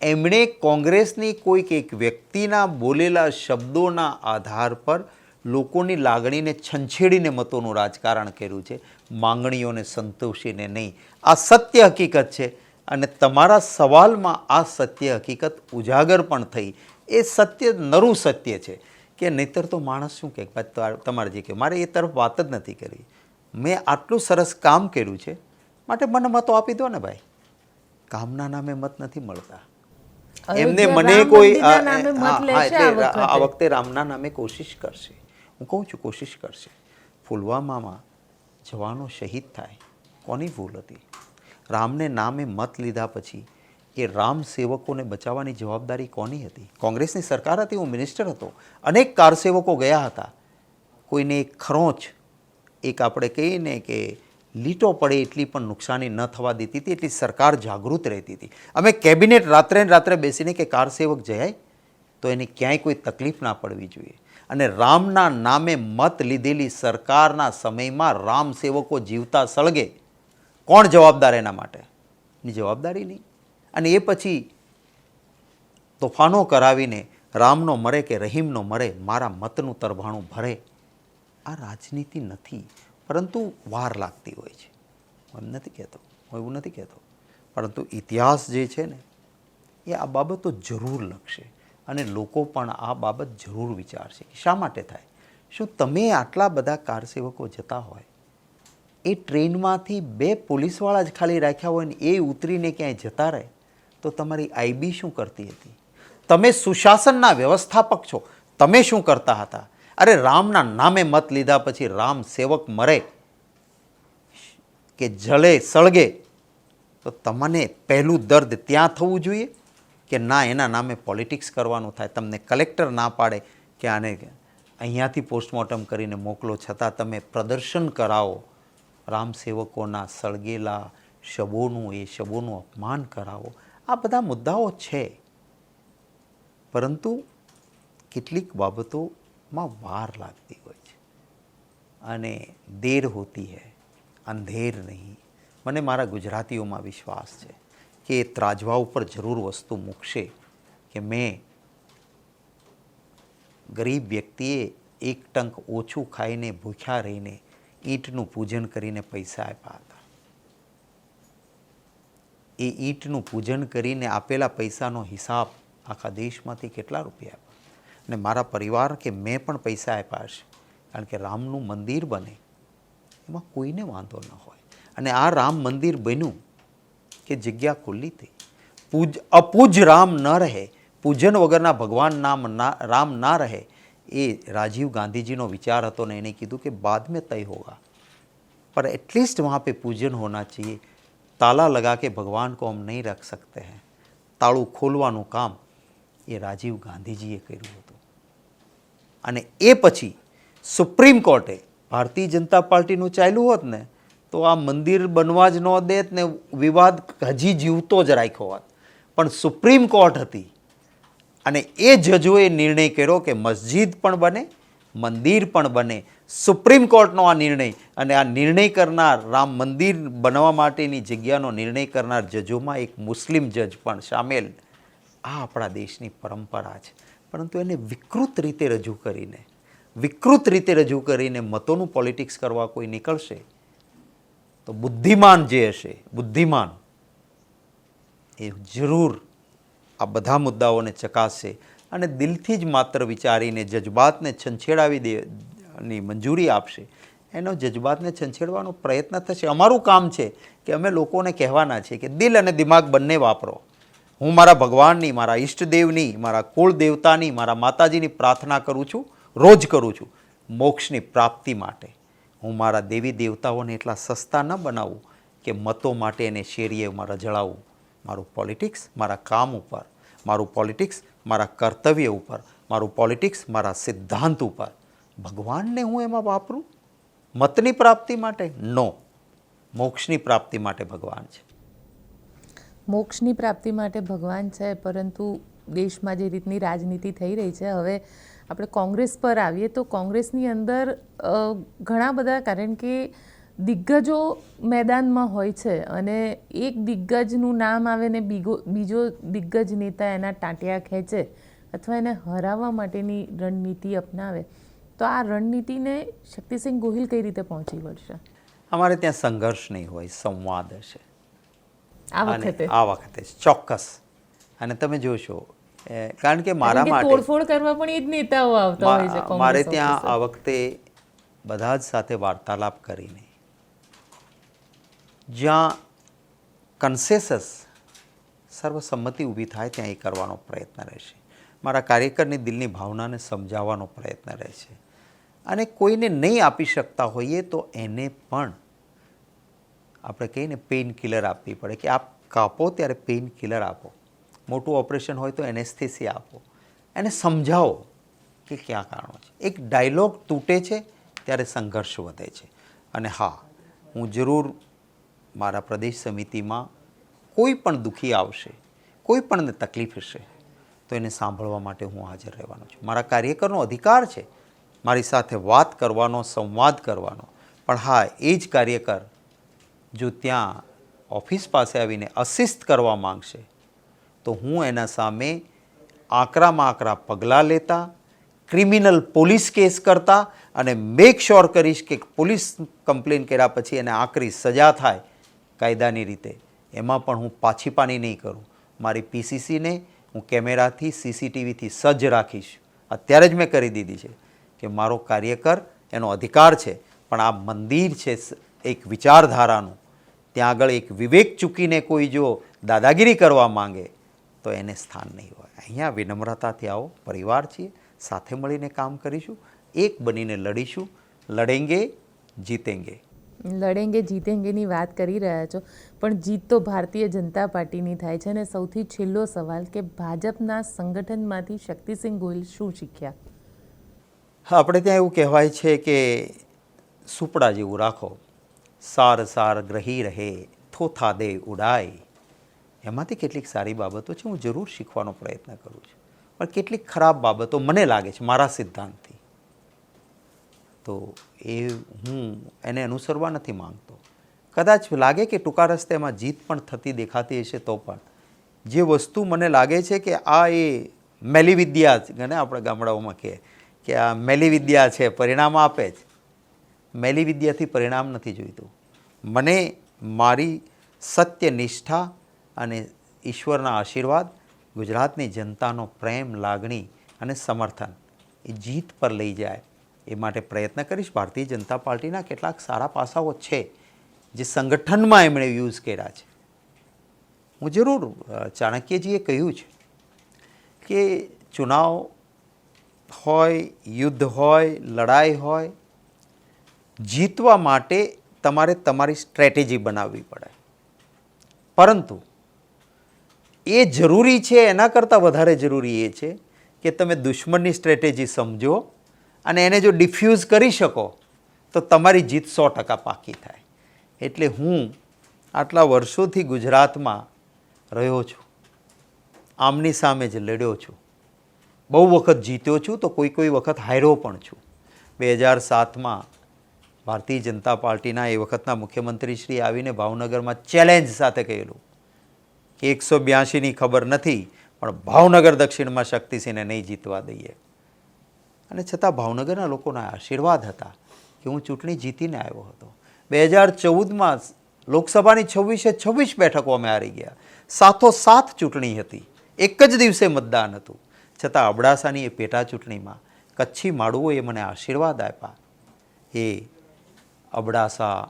એમણે કોંગ્રેસની કોઈક એક વ્યક્તિના બોલેલા શબ્દોના આધાર પર લોકોની લાગણીને છંછેડીને મતોનું રાજકારણ કર્યું છે, માંગણીઓને સંતોષીને નહીં. આ સત્ય હકીકત છે, અને તમારા સવાલમાં આ સત્ય હકીકત ઉજાગર પણ થઈ. એ સત્ય નરું સત્ય છે કે નહીંતર તો માણસ શું કહે, તમારે જે કહે, મારે એ તરફ વાત જ નથી કરી. મેં આટલું સરસ કામ કર્યું છે માટે મને મતો આપી દો ને ભાઈ. કામના નામે મત નથી મળતા એમને. મને કોઈ આ વખતે રામના નામે કોશિશ કરશે, હું કહું છું કોશિશ કરશે. પુલવામામાં જવાનો શહીદ થાય, કોની ભૂલ હતી? રામને નામે મત લીધા પછી એ રામ સેવકોને બચાવવાની જવાબદારી કોની હતી? કોંગ્રેસની સરકાર હતી, હું મિનિસ્ટર હતો. અનેક કારસેવકો ગયા હતા. કોઈને એક ખરોચ, એક આપણે કહીએ ને કે લીટો પડે એટલી પણ નુકસાની ન થવા દેતી હતી, એટલી સરકાર જાગૃત રહેતી હતી. અમે કેબિનેટ રાત્રે ને રાત્રે બેસીને કે કારસેવક જાય તો એને ક્યાંય કોઈ તકલીફ ના પડવી જોઈએ. અને રામના નામે મત લીધેલી સરકારના સમયમાં રામ સેવકો જીવતા સળગે, કોણ જવાબદાર એના માટે? ની જવાબદારી નહીં. અને એ પછી તોફાનો કરાવીને રામનો મરે કે રહીમનો મરે, મારા મતનું તરભાણું ભરે. આ રાજનીતિ નથી, પરંતુ વાર લાગતી હોય છે. હું એમ નથી કહેતો, હું એવું નથી કહેતો, પરંતુ ઇતિહાસ જે છે ને એ આ બાબતો જરૂર લખશે, અને લોકો પણ આ બાબત જરૂર વિચારશે કે શા માટે થાય. શું તમે આટલા બધા કારસેવકો જતા હોય, એ ટ્રેનમાંથી 2 પોલીસવાળા જ ખાલી રાખ્યા હોય ને એ ઉતરીને ક્યાંય જતા રહે, તો તમારી આઈબી શું કરતી હતી? તમે સુશાસનના વ્યવસ્થાપક છો, તમે શું કરતા હતા? અરે રામના નામે મત લીધા પછી રામ સેવક મરે કે જલે સળગે તો તમને પહેલું દર્દ ત્યાં થવું જોઈએ કે ના એના નામે પોલિટિક્સ કરવાનું થાય? તમને કલેક્ટર ના પાડે કે આને અહીંયાથી પોસ્ટમોર્ટમ કરીને મોકલો, છતાં તમે પ્રદર્શન કરાવો, રામ સેવકોના સળગેલા શબોનું, એ શબોનું અપમાન કરાવો. આ બધા મુદ્દાઓ છે, પરંતુ કેટલીક બાબતોમાં વાર લાગતી હોય છે, અને દેર હોતી હૈ અંધેર નહીં. મને મારા ગુજરાતીઓમાં વિશ્વાસ છે કે એ ત્રાજવા ઉપર જરૂર વસ્તુ મૂકશે કે મેં ગરીબ વ્યક્તિએ એક ટંક ઓછું ખાઈને ભૂખ્યા રહીને ઈંટનું પૂજન કરીને પૈસા આપ્યા હતા. એ ઈંટનું પૂજન કરીને આપેલા પૈસાનો હિસાબ આખા દેશમાંથી કેટલા રૂપિયા આપ્યા, અને મારા પરિવાર કે મેં પણ પૈસા આપ્યા હશે, કારણ કે રામનું મંદિર બને એમાં કોઈને વાંધો ન હોય. અને આ રામ મંદિર બન્યું કે જગ્યા ખુલ્લી થઈ. અપૂજ રામ ન રહે, પૂજન વગરના ભગવાન રામ ના રહે, એ રાજીવ ગાંધીજીનો વિચાર હતો ને એને કીધું કે બાદ મેં તય હોગા. पर एटलीस्ट वहाँ पे पूजन होना चाहिए. ताला लगा के भगवान को हम नहीं रख सकते हैं. તાળું ખોલવાનું કામ એ રાજીવ ગાંધીજીએ કર્યું હતું. અને એ પછી સુપ્રીમ કોર્ટે ભારતીય જનતા પાર્ટીનું ચાલ્યું હોત ને તો આ મંદિર બનવા જ ન દેત ને વિવાદ હજી જીવતો જ રાખ્યો હોત. પણ સુપ્રીમ કોર્ટ હતી અને એ જજોએ નિર્ણય કર્યો કે મસ્જિદ પણ બને, મંદિર પણ બને. સુપ્રીમ કોર્ટનો આ નિર્ણય, અને આ નિર્ણય કરનાર, રામ મંદિર બનવા માટેની જગ્યાનો નિર્ણય કરનાર જજોમાં એક મુસ્લિમ જજ પણ સામેલ. આ આપણા દેશની પરંપરા છે. પરંતુ એને વિકૃત રીતે રજૂ કરીને મતોનું પોલિટિક્સ કરવા કોઈ નીકળશે તો બુદ્ધિમાન જે હશે, બુદ્ધિમાન એ જરૂર આ બધા મુદ્દાઓને ચકાસશે અને દિલથી જ માત્ર વિચારીને જજબાતને છંછેડાવી દેની મંજૂરી આપશે. એનો જજબાતને છંછેડવાનો પ્રયત્ન થશે. અમારું કામ છે કે અમે લોકોને કહેવાના છે કે દિલ અને દિમાગ બંને વાપરો. હું મારા ભગવાનની, મારા ઈષ્ટદેવની, મારા કુળ દેવતાની, મારા માતાજીની પ્રાર્થના કરું છું, રોજ કરું છું, મોક્ષની પ્રાપ્તિ માટે. હું મારા દેવી દેવતાઓને એટલા સસ્તા ન બનાવું કે મતો માટે એને શેરીએમાં રજળાવું. મારું પોલિટિક્સ મારા કામ ઉપર, મારું પોલિટિક્સ મારા કર્તવ્ય ઉપર, મારું પોલિટિક્સ મારા સિદ્ધાંત ઉપર. ભગવાનને હું એમાં વાપરું મતની પ્રાપ્તિ માટે? નો. મોક્ષની પ્રાપ્તિ માટે ભગવાન છે. મોક્ષની પ્રાપ્તિ માટે ભગવાન છે, પરંતુ દેશમાં જે રીતની રાજનીતિ થઈ રહી છે, હવે આપણે કોંગ્રેસ પર આવીએ તો કોંગ્રેસની અંદર ઘણા બધા, કારણ કે દિગ્ગજો મેદાનમાં હોય છે અને એક દિગ્ગજનું નામ આવે ને બીજો દિગ્ગજ નેતા એના ટાંટિયા ખેંચે અથવા એને હરાવવા માટેની રણનીતિ અપનાવે, તો આ રણનીતિને શક્તિસિંહ ગોહિલ કઈ રીતે પહોંચી વળશે? અમારે ત્યાં સંઘર્ષ નહીં હોય, સંવાદ હશે. આ વખતે ચોક્કસ. અને તમે જોશો, કારણ કે મારા માટે તોડફોડ કરવા પણ એ જ નેતાઓ આવતા હોય છે. મારે ત્યાં આ વખતે બધા જ સાથે વાર્તાલાપ કરીને જ્યાં કન્સેસસ, સર્વસંમતિ ઊભી થાય ત્યાં એ કરવાનો પ્રયત્ન રહેશે. મારા કાર્યકરની દિલની ભાવનાને સમજાવવાનો પ્રયત્ન રહેશે. અને કોઈને નહીં આપી શકતા હોઈએ તો એને પણ આપણે કહીને પેઇન કિલર આપવી પડે કે આપ કાપો ત્યારે પેઇન કિલર આપો. મોટું ઓપરેશન હોય તો એનેસ્થેસિયા આપો. એને સમજાવો કે ક્યાં કારણો છે. એક ડાયલોગ તૂટે છે ત્યારે સંઘર્ષ વધે છે. અને હા, હું જરૂર મારા પ્રદેશ સમિતિમાં કોઈ પણ દુઃખી આવશે, કોઈ પણને તકલીફ હશે તો એને સાંભળવા માટે હું હાજર રહેવાનો છું. મારા કાર્યકરનો અધિકાર છે મારી સાથે વાત કરવાનો, સંવાદ કરવાનો. પણ હા, એ જ કાર્યકર જો ત્યાં ઓફિસ પાસે આવીને અસિસ્ત કરવા માંગશે તો હું એના સામે આકરામાં આકરા પગલાં લેતા, ક્રિમિનલ પોલીસ કેસ કરતા અને મેક શ્યોર કરીશ કે પોલીસ કમ્પ્લેન કર્યા પછી એને આકરી સજા થાય કાયદાની રીતે. એમાં પણ હું પાછીપાની નહીં કરું. મારી પીસીસીને હું કેમેરાથી, સીસીટીવીથી સજ્જ રાખીશ. અત્યારે જ મેં કરી દીધી છે કે મારો કાર્યકર, એનો અધિકાર છે, પણ આ મંદિર છે એક વિચારધારાનું, ત્યાં આગળ એક વિવેક ચૂકીને કોઈ જો દાદાગીરી કરવા માંગે તો એને સ્થાન નહીં હોય. અહીંયા વિનમ્રતાથી આવો, પરિવાર છીએ, સાથે મળીને કામ કરીશું, એક બનીને લડીશું. લડેંગે જીતેંગે. લડેંગે જીતેંગેની વાત કરી રહ્યા છો, પણ જીત તો ભારતીય જનતા પાર્ટીની થાય છે. અને સૌથી છેલ્લો સવાલ કે ભાજપના સંગઠનમાંથી શક્તિસિંહ ગોહિલ શું શીખ્યા? આપણે ત્યાં એવું કહેવાય છે કે સુપડા જેવું રાખો, સાર સાર ગ્રહી રહે, થોથા દે ઉડાય. એમાંથી કેટલીક સારી બાબતો છે, હું જરૂર શીખવાનો પ્રયત્ન કરું છું. પણ કેટલીક ખરાબ બાબતો મને લાગે છે મારા સિદ્ધાંતથી, તો એ હું એને અનુસરવા નથી માંગતો. કદાચ લાગે કે ટૂંકા રસ્તે એમાં જીત પણ થતી દેખાતી હશે તો પણ જે વસ્તુ મને લાગે છે કે આ એ મેલી વિદ્યા છે ને, આપણે ગામડાઓમાં કહે કે આ મેલી વિદ્યા છે, પરિણામ આપે જ. મેલી વિદ્યાથી પરિણામ નથી જોઈતું. મને મારી સત્ય નિષ્ઠા અને ઈશ્વરના આશીર્વાદ, ગુજરાતની જનતાનો પ્રેમ, લાગણી અને સમર્થન એ જીત પર લઈ જાય એ માટે પ્રયત્ન કરીશ. ભારતીય જનતા પાર્ટીના કેટલાક સારા પાસાઓ છે જે સંગઠનમાં એમણે યુઝ કર્યા છે. હું જરૂર, ચાણક્યજીએ કહ્યું છે કે ચુનાવ હોય, યુદ્ધ હોય, લડાઈ હોય, જીતવા માટે તમારે તમારી સ્ટ્રેટેજી બનાવવી પડે. પરંતુ એ જરૂરી છે, એના કરતાં વધારે જરૂરી એ છે કે તમે દુશ્મનની સ્ટ્રેટેજી સમજો અને એને જો ડિફ્યુઝ કરી શકો તો તમારી જીત 100% પાકી થાય. એટલે હું આટલા વર્ષોથી ગુજરાતમાં રહ્યો છું, આમની સામે જ લડ્યો છું, બહુ વખત જીત્યો છું તો કોઈ વખત હાર્યો પણ છું. 2007માં ભારતીય જનતા પાર્ટીના એ વખતના મુખ્યમંત્રી શ્રી આવીને ભાવનગરમાં ચેલેન્જ સાથે કહેલું કે 182ની ખબર નથી પણ ભાવનગર દક્ષિણમાં શક્તિસિંહને નહીં જીતવા દઈએ. અને છતાં ભાવનગરના લોકોના આશીર્વાદ હતા કે હું ચૂંટણી જીતીને આવ્યો હતો. 2014માં લોકસભાની 26 બેઠકો અમે હારી ગયા. સાથોસાથ ચૂંટણી હતી, એક જ દિવસે મતદાન હતું. છતાં અબડાસાની એ પેટા ચૂંટણીમાં કચ્છી માળુઓએ મને આશીર્વાદ આપ્યા. એ અબડાસા,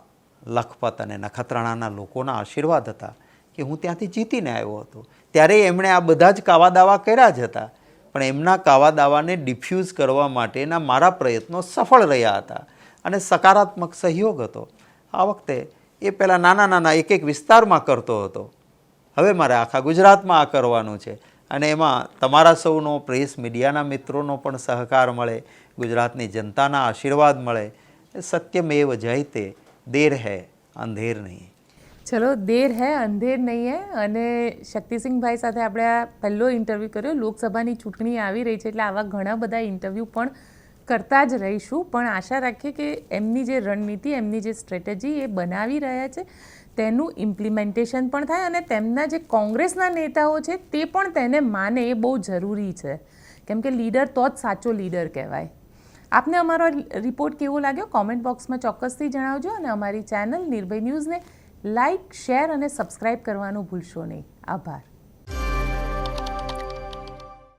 લખપત અને નખત્રાણાના લોકોના આશીર્વાદ હતા કે હું ત્યાંથી જીતીને આવ્યો હતો. ત્યારે એમણે આ બધા જ કાવા દાવા કર્યા જ હતા, પણ એમના કાવા દાવાને ડિફ્યુઝ કરવા માટેના મારા પ્રયત્નો સફળ રહ્યા હતા અને સકારાત્મક સહયોગ હતો. આ વખતે એ પહેલાં નાના એક વિસ્તારમાં કરતો હતો, હવે મારે આખા ગુજરાતમાં આ કરવાનું છે. અને એમાં તમારા સૌનો, પ્રેસ મીડિયાના મિત્રોનો પણ સહકાર મળે, ગુજરાતની જનતાના આશીર્વાદ મળે. સત્યમેવ જયતે, દેર હૈ અંધેર નહીં. ચલો, દેર હૈ અંધેર નહીં હૈ. અને શક્તિસિંહભાઈ સાથે આપણે આ પહેલો ઇન્ટરવ્યૂ કર્યો. લોકસભાની ચૂંટણી આવી રહી છે એટલે આવા ઘણા બધા ઇન્ટરવ્યૂ પણ કરતા જ રહીશું. પણ આશા રાખીએ કે એમની જે રણનીતિ, એમની જે સ્ટ્રેટેજી એ બનાવી રહ્યા છે તેનું ઇમ્પ્લિમેન્ટેશન પણ થાય અને તેમના જે કોંગ્રેસના નેતાઓ છે તે પણ તેને માને, એ બહુ જરૂરી છે. કેમ કે લીડર તો જ સાચો લીડર કહેવાય. આપને અમારો રિપોર્ટ કેવો લાગ્યો કોમેન્ટ બોક્સમાં ચોક્કસથી જણાવજો અને અમારી ચેનલ નિર્ભય ન્યૂઝને લાઇક, શેર અને સબસ્ક્રાઇબ કરવાનું ભૂલશો નહીં. આભાર.